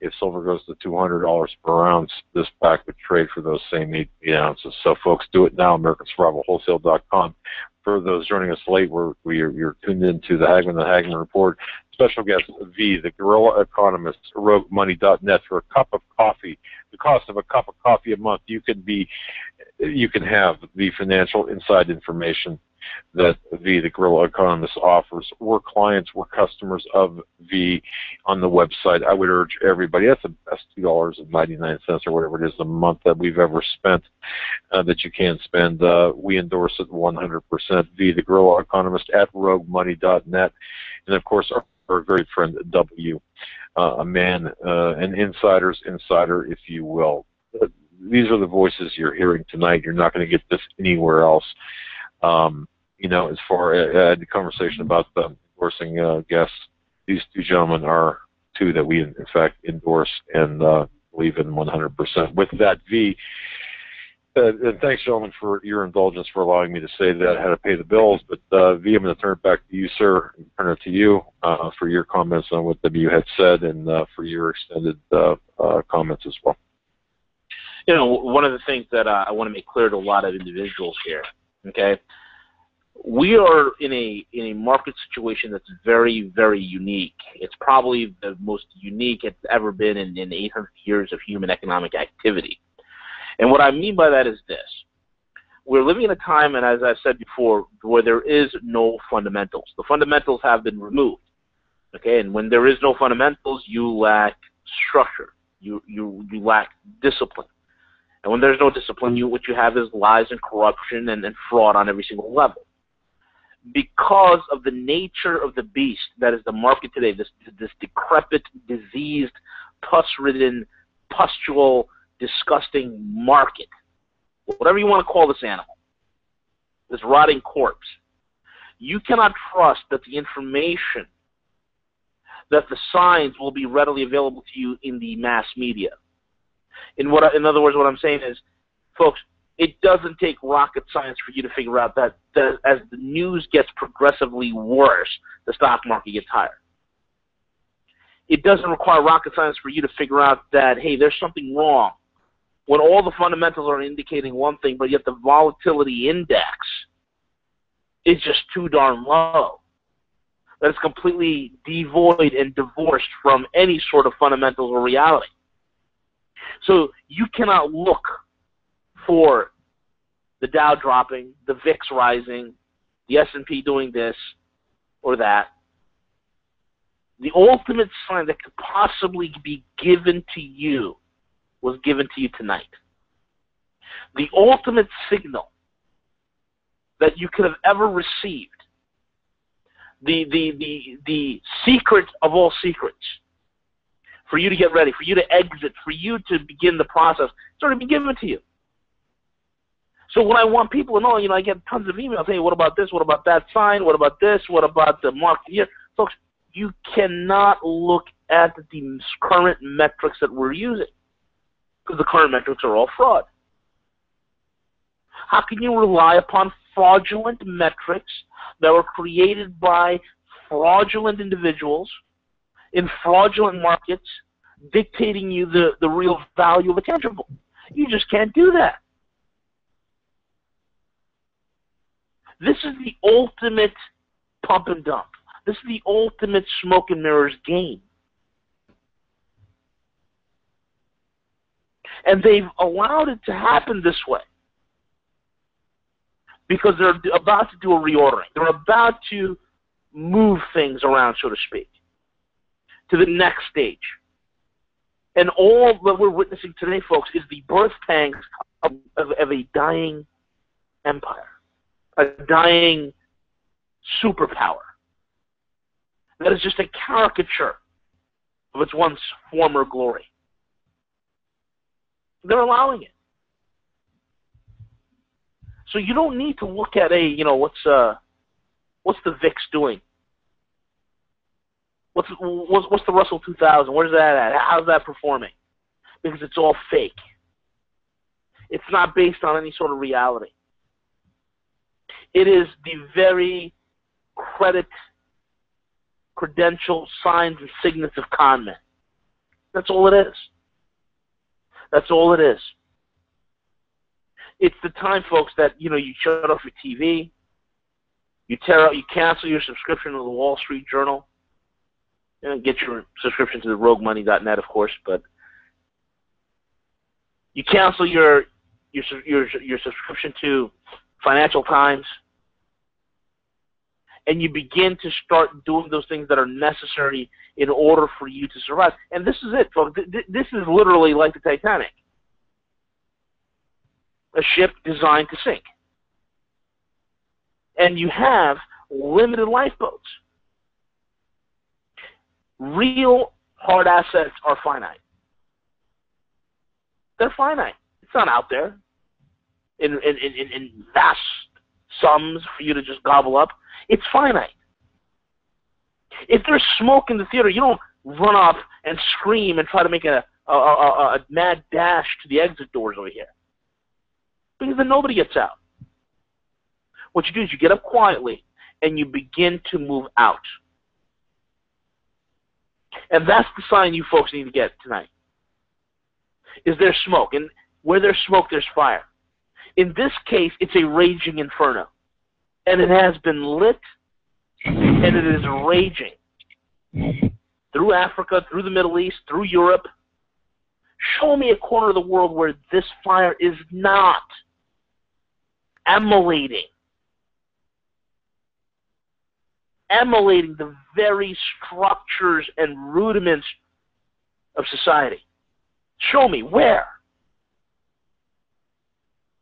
If silver goes to $200 per ounce, this pack would trade for those same 8 ounces. So, folks, do it now, AmericanSurvivalWholesale.com. For those joining us late, you're tuned into the Hagmann and Hagmann Report. Special guest V, the Guerrilla Economist, RogueMoney.net. For a cup of coffee, the cost of a cup of coffee a month, you can have the financial inside information that V, the Guerrilla Economist, offers. We're clients, we're customers of V on the website. I would urge everybody, that's the best $2.99 or whatever it is a month that we've ever spent, that you can spend. We endorse it 100%. V, the Guerrilla Economist at RogueMoney.net. And of course, our very friend W, a man, an insider's insider, if you will. These are the voices you're hearing tonight. You're not going to get this anywhere else. As far as I had the conversation about the endorsing guests, these two gentlemen are two that we, in fact, endorse and believe in 100%. With that, V, and thanks, gentlemen, for your indulgence for allowing me to say that I had to pay the bills. But V, I'm going to turn it back to you, sir, and turn it to you for your comments on what W had said and for your extended comments as well. You know, one of the things that I want to make clear to a lot of individuals here, okay, we are in a market situation that's very, very unique. It's probably the most unique it's ever been in 800 years of human economic activity. And what I mean by that is this. We're living in a time, and as I've said before, where there is no fundamentals. The fundamentals have been removed. Okay, and when there is no fundamentals, you lack structure. You lack discipline. And when there's no discipline, what you have is lies and corruption and fraud on every single level. Because of the nature of the beast that is the market today, this decrepit, diseased, pus-ridden, pustule, disgusting market, whatever you want to call this animal, this rotting corpse, you cannot trust that the information, that the signs will be readily available to you in the mass media. In other words, what I'm saying is, folks, it doesn't take rocket science for you to figure out that as the news gets progressively worse, the stock market gets higher. It doesn't require rocket science for you to figure out that, hey, there's something wrong when all the fundamentals are indicating one thing, but yet the volatility index is just too darn low. That it's completely devoid and divorced from any sort of fundamentals or reality. So you cannot look for the Dow dropping, the VIX rising, the S&P doing this or that. The ultimate sign that could possibly be given to you was given to you tonight. The ultimate signal that you could have ever received, the secret of all secrets, for you to get ready, for you to exit, for you to begin the process, it's already been given to you. So when I want people to know, you know, I get tons of emails, hey, what about this, what about that sign, what about this, what about the market here? Folks, you cannot look at the current metrics that we're using, because the current metrics are all fraud. How can you rely upon fraudulent metrics that were created by fraudulent individuals in fraudulent markets dictating you the real value of a tangible? You just can't do that. This is the ultimate pump and dump. This is the ultimate smoke and mirrors game. And they've allowed it to happen this way because they're about to do a reordering. They're about to move things around, so to speak, to the next stage. And all that we're witnessing today, folks, is the birth pangs of a dying empire, a dying superpower that is just a caricature of its once former glory. They're allowing it. So you don't need to look at what's the VIX doing? What's the Russell 2000? Where's that at? How's that performing? Because it's all fake. It's not based on any sort of reality. It is the very credential, signs, and signets of con men. That's all it is. That's all it is. It's the time, folks, that you shut off your TV, you cancel your subscription to the Wall Street Journal. Get your subscription to the roguemoney.net, of course, but you cancel your subscription to Financial Times, and you begin to start doing those things that are necessary in order for you to survive. And this is it, folks. This is literally like the Titanic, a ship designed to sink. And you have limited lifeboats. Real hard assets are finite. They're finite. It's not out there in vast sums for you to just gobble up. It's finite. If there's smoke in the theater, you don't run off and scream and try to make a mad dash to the exit doors over here, because then nobody gets out. What you do is you get up quietly and you begin to move out. And that's the sign you folks need to get tonight. Is there smoke? And where there's smoke, there's fire. In this case, it's a raging inferno. And it has been lit, and it is raging through Africa, through the Middle East, through Europe. Show me a corner of the world where this fire is not emulating the very structures and rudiments of society. Show me where.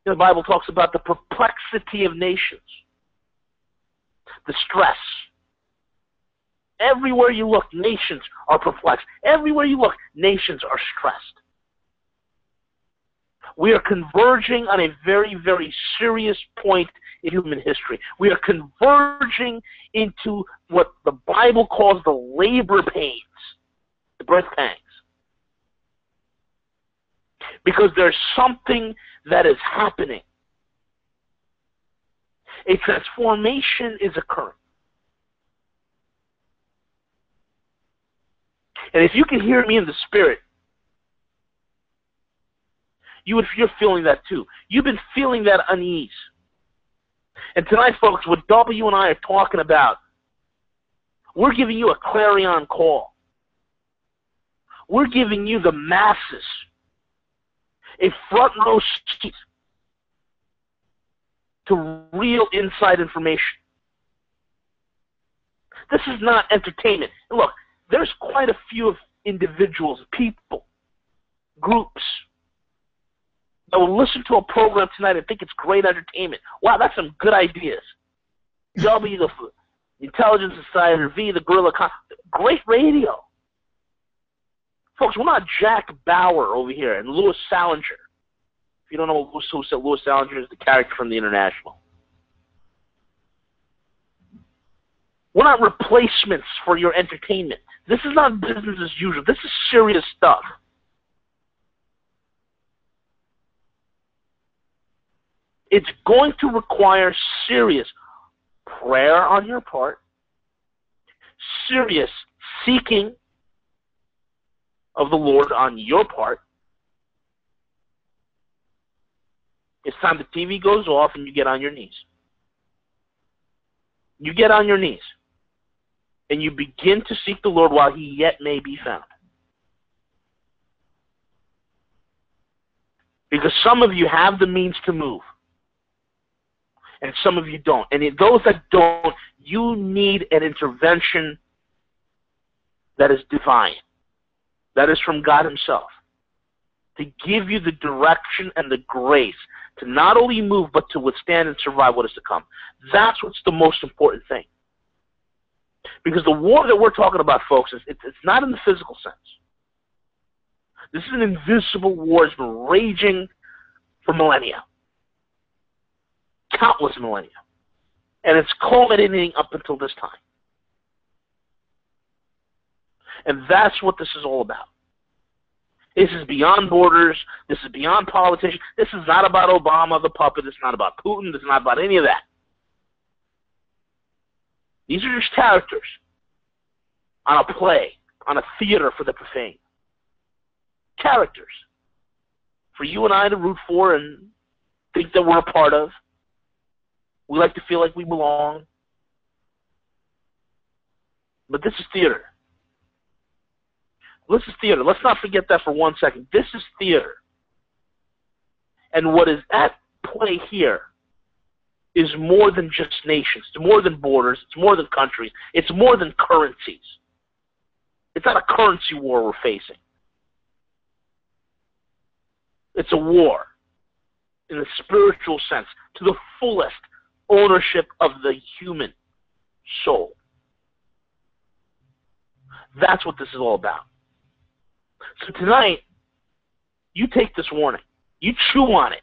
The Bible talks about the perplexity of nations, the stress. Everywhere you look, nations are perplexed. Everywhere you look, nations are stressed. We are converging on a very, very serious point in human history. We are converging into what the Bible calls the labor pains, the birth pangs. Because there's something that is happening. A transformation is occurring. And if you can hear me in the spirit, you're feeling that too. You've been feeling that unease. And tonight, folks, what W and I are talking about, we're giving you a clarion call. We're giving you the masses a front row seat to real inside information. This is not entertainment. And look, there's quite a few individuals, people, groups that will listen to a program tonight and think it's great entertainment. Wow, that's some good ideas. W, the Intelligence Society, V, the Guerrilla, great radio. Folks, we're not Jack Bauer over here and Louis Salinger. If you don't know who Louis Salinger is, the character from The International. We're not replacements for your entertainment. This is not business as usual. This is serious stuff. It's going to require serious prayer on your part, serious seeking of the Lord on your part. It's time the TV goes off and you get on your knees. You get on your knees and you begin to seek the Lord while he yet may be found. Because some of you have the means to move, and some of you don't. And in those that don't, you need an intervention that is divine, that is from God himself, to give you the direction and the grace to not only move, but to withstand and survive what is to come. That's what's the most important thing. Because the war that we're talking about, folks, it's not in the physical sense. This is an invisible war. It's been raging for millennia. Countless millennia. And it's culminating up until this time. And that's what this is all about. This is beyond borders. This is beyond politicians. This is not about Obama, the puppet. It's not about Putin. It's not about any of that. These are just characters on a play, on a theater for the profane. Characters for you and I to root for and think that we're a part of. We like to feel like we belong. But this is theater. This is theater. Let's not forget that for 1 second. This is theater. And what is at play here is more than just nations. It's more than borders. It's more than countries. It's more than currencies. It's not a currency war we're facing. It's a war in the spiritual sense, to the fullest ownership of the human soul. That's what this is all about. So tonight, you take this warning. You chew on it.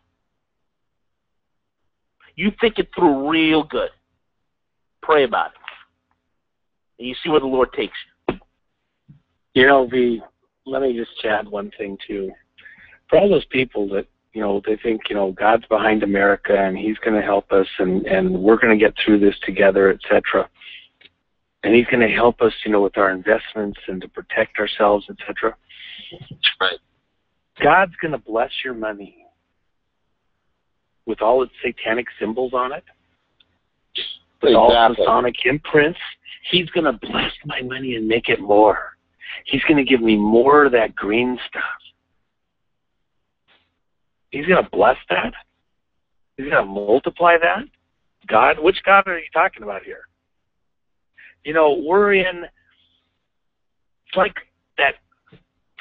You think it through real good. Pray about it. and you see where the Lord takes you. You know, let me just add one thing too. For all those people that, you know, they think, you know, God's behind America and He's going to help us and we're going to get through this together, etc. And He's going to help us, you know, with our investments and to protect ourselves, etc. Right. God's going to bless your money with all its satanic symbols on it, with all Masonic imprints. He's going to bless my money and make it more. He's going to give me more of that green stuff. He's going to bless that. He's going to multiply that. God, which God are you talking about here? You know, it's like that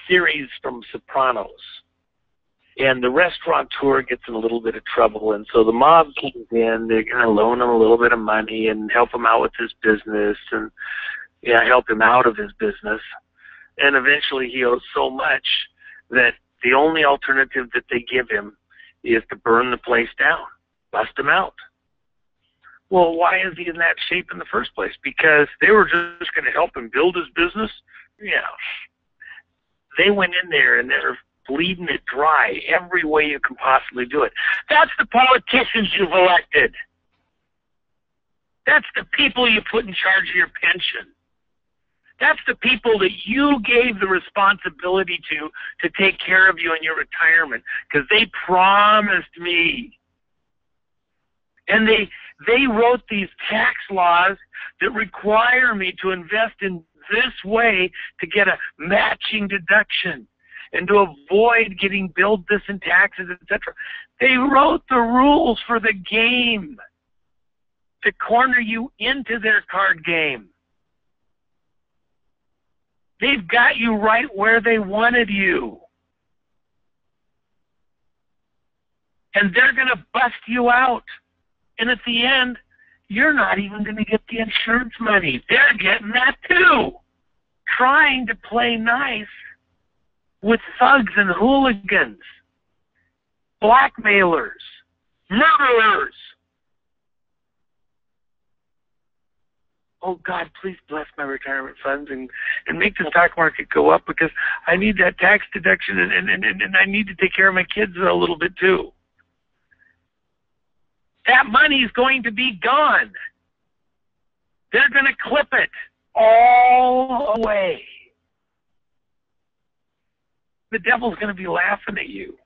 series from Sopranos. And the restaurateur gets in a little bit of trouble, and so the mob comes in. They're going to loan him a little bit of money and help him out with his business and help him out of his business. And eventually he owes so much that the only alternative that they give him is to burn the place down, bust him out. Well, why is he in that shape in the first place? Because they were just going to help him build his business? Yeah. They went in there and they're bleeding it dry every way you can possibly do it. That's the politicians you've elected. That's the people you put in charge of your pension. That's the people that you gave the responsibility to take care of you in your retirement, because they promised me. And they wrote these tax laws that require me to invest in this way to get a matching deduction and to avoid getting billed this in taxes, etc. They wrote the rules for the game to corner you into their card game. They've got you right where they wanted you. And they're going to bust you out. And at the end, you're not even going to get the insurance money. They're getting that too. Trying to play nice with thugs and hooligans, blackmailers, murderers. Oh, God, please bless my retirement funds and make the stock market go up, because I need that tax deduction and I need to take care of my kids a little bit too. That money is going to be gone. They're going to clip it all away. The devil's going to be laughing at you.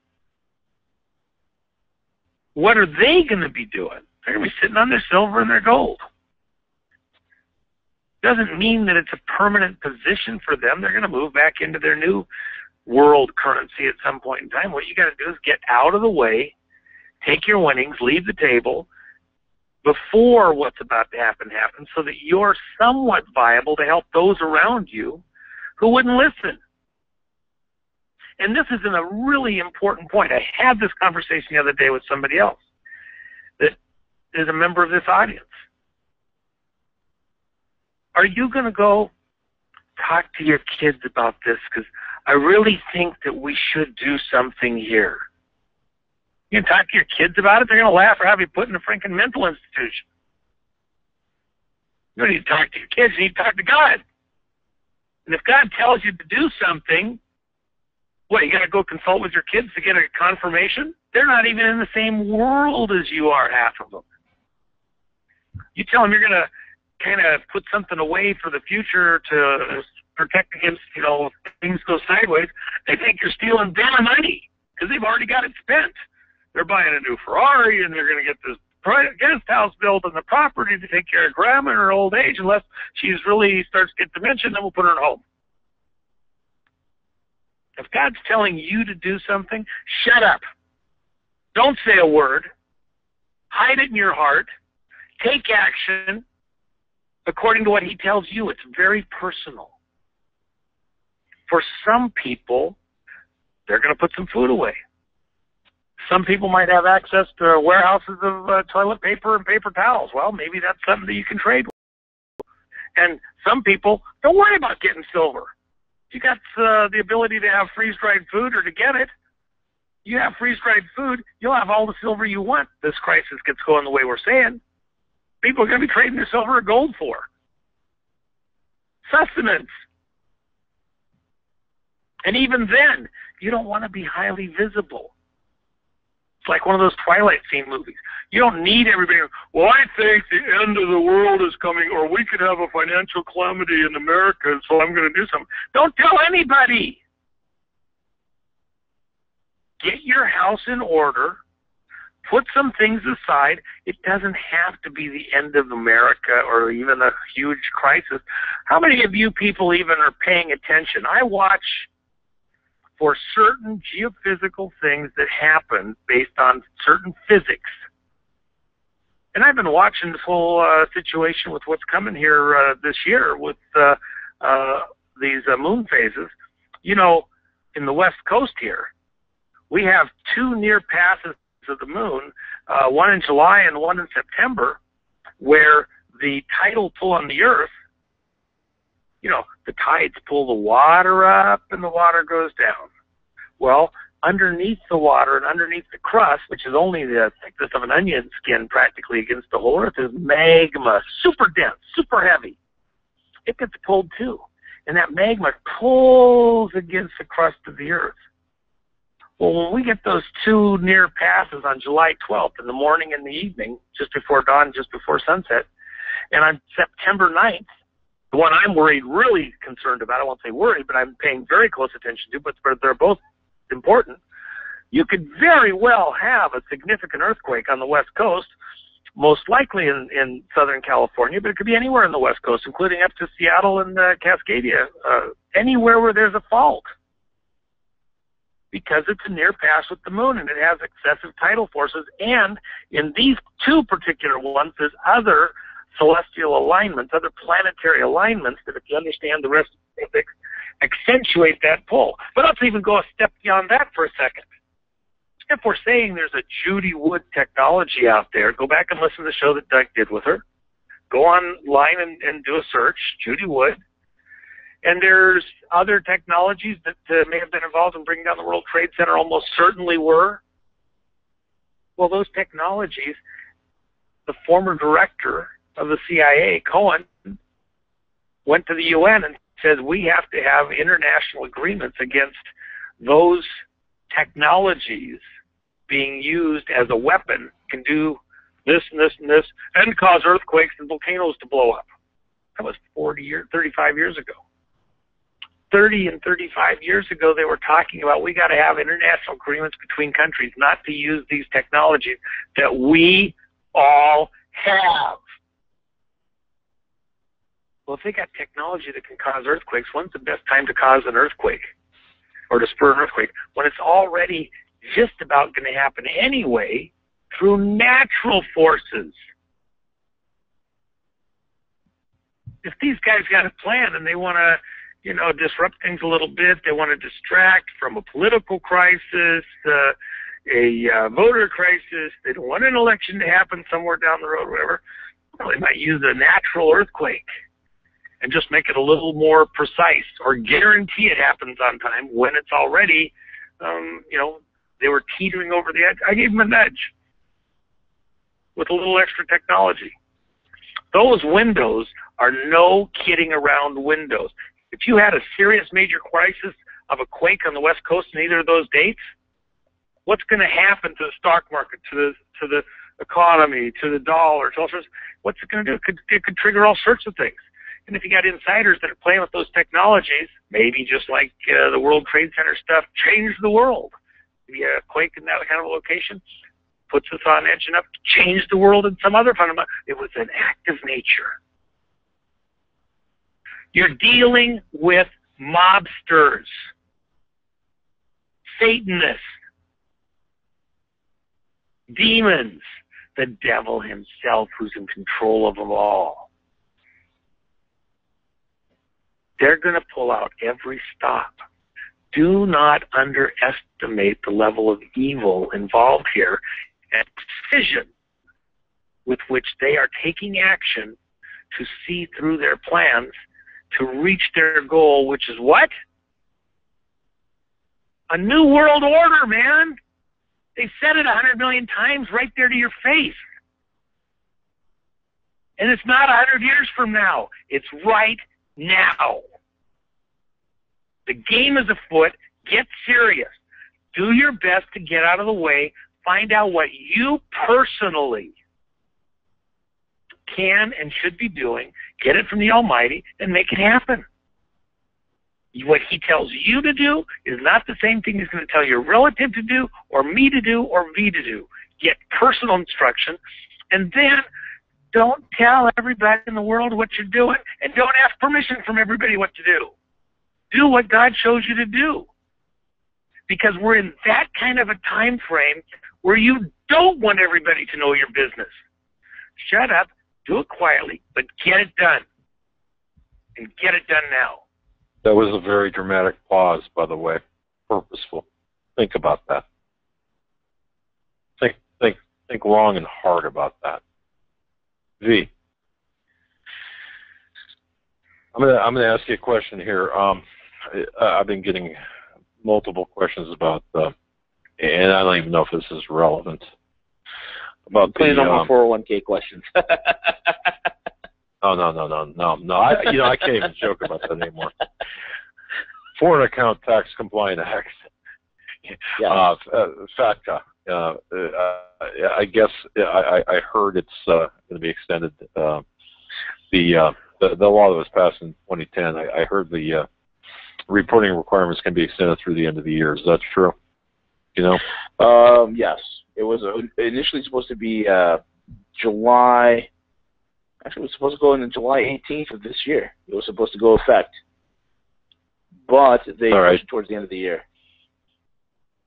What are they going to be doing? They're going to be sitting on their silver and their gold. Doesn't mean that it's a permanent position for them. They're going to move back into their new world currency at some point in time. What you got to do is get out of the way, take your winnings, leave the table before what's about to happen happens, so that you're somewhat viable to help those around you who wouldn't listen. And this is a really important point. I had this conversation the other day with somebody else that is a member of this audience. Are you going to go talk to your kids about this? Because I really think that we should do something here. You can talk to your kids about it, they're going to laugh or have you put in a freaking mental institution. You don't need to talk to your kids, you need to talk to God. And if God tells you to do something, what, you got to go consult with your kids to get a confirmation? They're not even in the same world as you are, half of them. You tell them you're going to kind of put something away for the future to protect against, if things go sideways, they think you're stealing their money because they've already got it spent. They're buying a new Ferrari and they're going to get this guest house built on the property to take care of grandma in her old age, unless she's really starts to get dementia, then we'll put her in a home. If God's telling you to do something, shut up. Don't say a word. Hide it in your heart. Take action according to what He tells you. It's very personal. For some people, they're going to put some food away. Some people might have access to warehouses of toilet paper and paper towels. Well, maybe that's something that you can trade with. And some people, don't worry about getting silver. If you got the ability to have freeze-dried food or to get it, you have freeze-dried food, you'll have all the silver you want. This crisis gets going the way we're saying. People are going to be trading their silver or gold for. sustenance. And even then, you don't want to be highly visible. It's like one of those Twilight scene movies. You don't need everybody, well, I think the end of the world is coming, or we could have a financial calamity in America, so I'm going to do something. Don't tell anybody. Get your house in order. Put some things aside. It doesn't have to be the end of America or even a huge crisis. How many of you people even are paying attention? I watch for certain geophysical things that happen based on certain physics. And I've been watching this whole situation with what's coming here this year with these moon phases. You know, in the West Coast here, we have two near passes of the moon, one in July and one in September, where the tidal pull on the Earth, you know, the tides pull the water up and the water goes down. Well, underneath the water and underneath the crust, which is only the thickness of an onion skin practically against the whole Earth, is magma, super dense, super heavy. It gets pulled too. And that magma pulls against the crust of the Earth. Well, when we get those two near passes on July 12th in the morning and the evening, just before dawn, just before sunset, and on September 9th, the one I'm really concerned about, I won't say worried, but I'm paying very close attention to, but they're both important, you could very well have a significant earthquake on the West Coast, most likely in Southern California, but it could be anywhere in the West Coast, including up to Seattle and Cascadia, anywhere where there's a fault, because it's a near pass with the moon and it has excessive tidal forces. And in these two particular ones, there's other celestial alignments, other planetary alignments that, if you understand the rest of the physics, accentuate that pull. But let's even go a step beyond that for a second. If we're saying there's a Judy Wood technology out there, go back and listen to the show that Doug did with her. Go online and do a search, Judy Wood. And there's other technologies that may have been involved in bringing down the World Trade Center, almost certainly were. Well, those technologies, the former director of the CIA, Cohen, went to the UN and says we have to have international agreements against those technologies being used as a weapon, can do this and this and this, and cause earthquakes and volcanoes to blow up. That was 35 years ago. 30 and 35 years ago, they were talking about we got to have international agreements between countries not to use these technologies that we all have. Well, if they got technology that can cause earthquakes, when's the best time to cause an earthquake or to spur an earthquake? When it's already just about going to happen anyway through natural forces. If these guys got a plan and they want to, you know, disrupt things a little bit, they want to distract from a political crisis, a voter crisis, they don't want an election to happen somewhere down the road, whatever, well, they might use a natural earthquake and just make it a little more precise, or guarantee it happens on time when it's already, you know, they were teetering over the edge. I gave them a nudge with a little extra technology. Those windows are no kidding around windows. If you had a serious major crisis of a quake on the West Coast in either of those dates, what's going to happen to the stock market, to the economy, to the dollar, to all sorts? What's it going to do? It could trigger all sorts of things. And if you got insiders that are playing with those technologies, maybe just like the World Trade Center stuff changed the world. Maybe a quake in that kind of a location puts us on edge enough to change the world in some other fundamental. It was an act of nature. You're dealing with mobsters, Satanists, demons, the devil himself who's in control of them all. They're going to pull out every stop. Do not underestimate the level of evil involved here and precision with which they are taking action to see through their plans to reach their goal, which is what? A new world order, man. They said it 100 million times right there to your face. And it's not 100 years from now. It's right now. The game is afoot. Get serious. Do your best to get out of the way. Find out what you personally can and should be doing. Get it from the Almighty and make it happen. What He tells you to do is not the same thing He's going to tell your relative to do, or me to do, or V to do. Get personal instruction, and then don't tell everybody in the world what you're doing, and don't ask permission from everybody what to do. Do what God shows you to do. Because we're in that kind of a time frame where you don't want everybody to know your business. Shut up, do it quietly, but get it done. And get it done now. That was a very dramatic pause, by the way. Purposeful. Think about that. Think long and hard about that. V. I'm gonna ask you a question here. I've been getting multiple questions about, and I don't even know if this is relevant. About Please no more 401k questions. No. I can't even joke about that anymore. Foreign Account Tax Compliant Act. Yeah. FATCA. I guess I heard it's going to be extended. The law that was passed in 2010. I heard the reporting requirements can be extended through the end of the year. Is that true? You know? Yes. It was initially supposed to be July. Actually, it was supposed to go in July 18th of this year. It was supposed to go effect. But they pushed it towards the end of the year.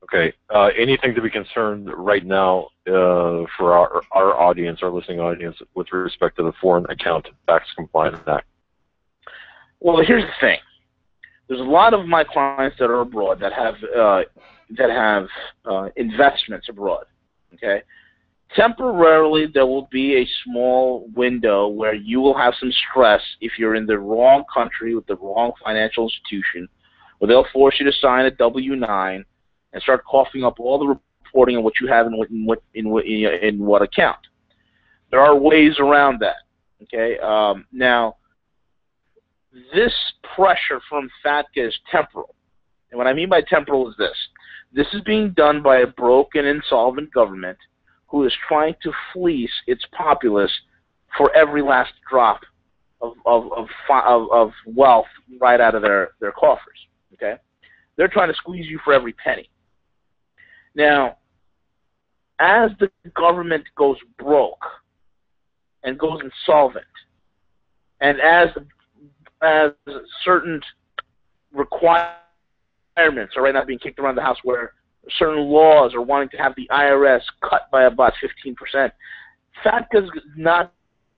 Okay. Anything to be concerned right now for our audience, our listening audience, with respect to the Foreign Account Tax Compliance Act? Well, here's the thing. There's a lot of my clients that are abroad that have investments abroad. Okay. Temporarily, there will be a small window where you will have some stress if you're in the wrong country with the wrong financial institution, where they'll force you to sign a W-9 and start coughing up all the reporting on what you have in what account. There are ways around that. Okay. Now, this pressure from FATCA is temporal, and what I mean by temporal is this: this is being done by a broken, insolvent government who is trying to fleece its populace for every last drop of wealth right out of their coffers. Okay, they're trying to squeeze you for every penny. Now, as the government goes broke and goes insolvent, and as certain requirements are right now being kicked around the house, where certain laws are wanting to have the IRS cut by about 15%, FATCA is not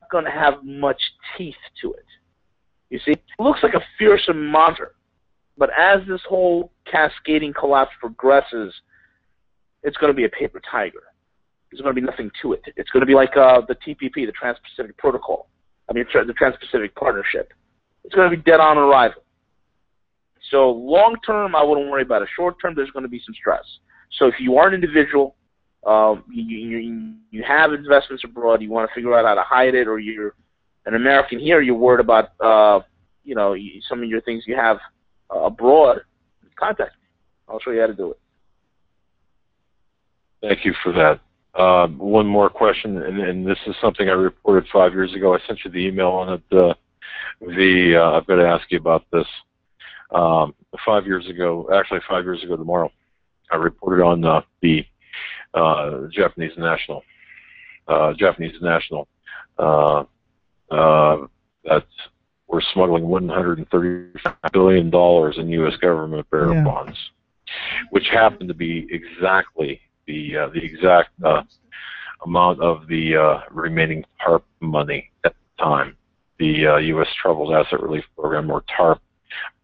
going to have much teeth to it. You see, it looks like a fearsome monster, but as this whole cascading collapse progresses, it's going to be a paper tiger. There's going to be nothing to it. It's going to be like the TPP, the Trans-Pacific Protocol. The Trans-Pacific Partnership. It's going to be dead on arrival. So long term, I wouldn't worry about it. Short term, there's going to be some stress. So if you are an individual, you have investments abroad, you want to figure out how to hide it, or you're an American here, you're worried about some of your things you have abroad, contact me. I'll show you how to do it. Thank you for that. One more question, and this is something I reported 5 years ago. I sent you the email on it. I've got to ask you about this. 5 years ago, actually 5 years ago tomorrow, I reported on the Japanese national that we're smuggling $135 billion in U.S. government bearer bonds, which happened to be exactly the exact amount of the remaining TARP money at the time, the U.S. Troubled Asset Relief Program, or TARP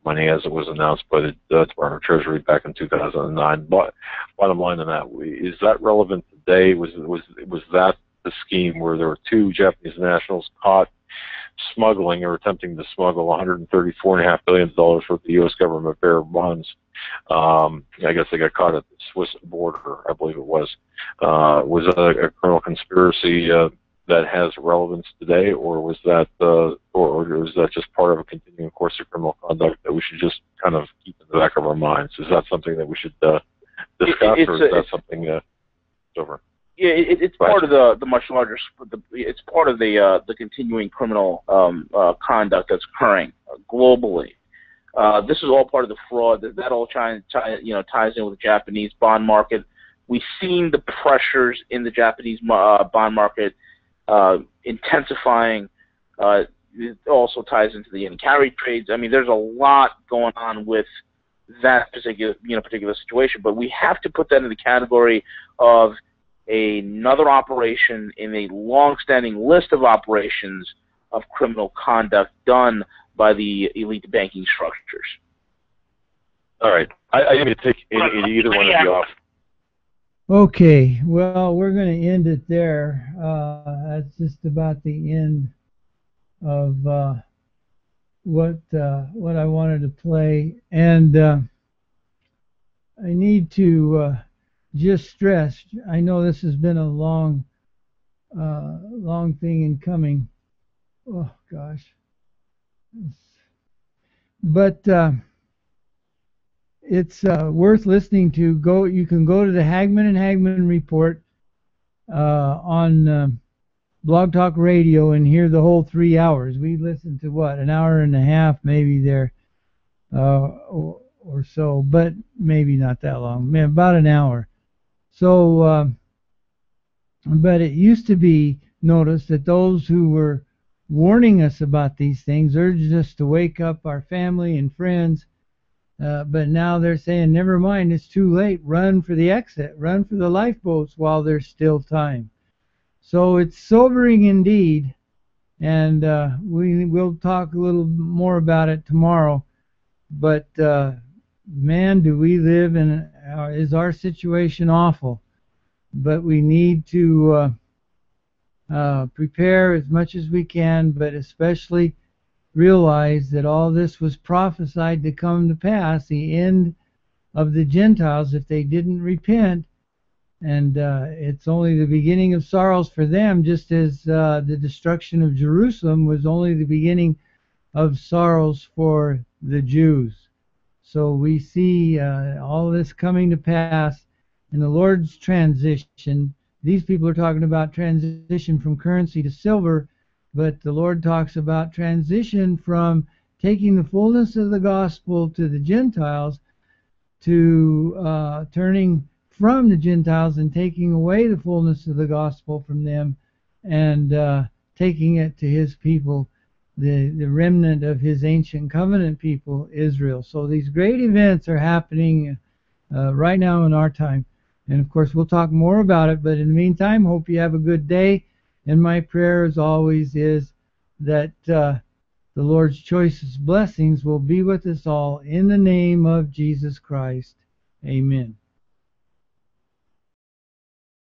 money, as it was announced by the Department of Treasury back in 2009. But bottom line on that, is that relevant today? Was that the scheme where there were two Japanese nationals caught smuggling or attempting to smuggle $134.5 billion worth of U.S. government bearer bonds? I guess they got caught at the Swiss border, I believe it was. Was a criminal conspiracy that has relevance today, or was that or was that just part of a continuing course of criminal conduct that we should just kind of keep in the back of our minds? Is that something that we should discuss, or is that something over? Yeah, it's part of the much larger. It's part of the continuing criminal conduct that's occurring globally. This is all part of the fraud. That all ties in with the Japanese bond market. We've seen the pressures in the Japanese bond market intensifying. It also ties into the in-carry trades. I mean, there's a lot going on with that particular situation. But we have to put that in the category of another operation in a long-standing list of operations of criminal conduct done by the elite banking structures. All right. I mean to take either one of you off. Okay, well, we're going to end it there. That's just about the end of what I wanted to play, and I need to just stress. I know this has been a long thing in coming. Oh gosh, but it's worth listening to. You can go to the Hagmann and Hagmann Report on Blog Talk Radio and hear the whole 3 hours. We listened to an hour and a half maybe there or so, but maybe not that long. About an hour. So, but it used to be noticed that those who were warning us about these things urged us to wake up our family and friends. But now they're saying, never mind, it's too late. Run for the exit. Run for the lifeboats while there's still time. So it's sobering indeed. And we will talk a little more about it tomorrow. But man, do we live in, is our situation awful. But we need to prepare as much as we can, but especially realize that all this was prophesied to come to pass, the end of the Gentiles if they didn't repent. And it's only the beginning of sorrows for them, just as the destruction of Jerusalem was only the beginning of sorrows for the Jews. So we see all this coming to pass in the Lord's transition. These people are talking about transition from currency to silver, but the Lord talks about transition from taking the fullness of the gospel to the Gentiles to turning from the Gentiles and taking away the fullness of the gospel from them and taking it to his people, the remnant of his ancient covenant people, Israel. So these great events are happening right now in our time. And of course, we'll talk more about it. But in the meantime, hope you have a good day. And my prayer, as always, is that the Lord's choicest blessings will be with us all in the name of Jesus Christ. Amen.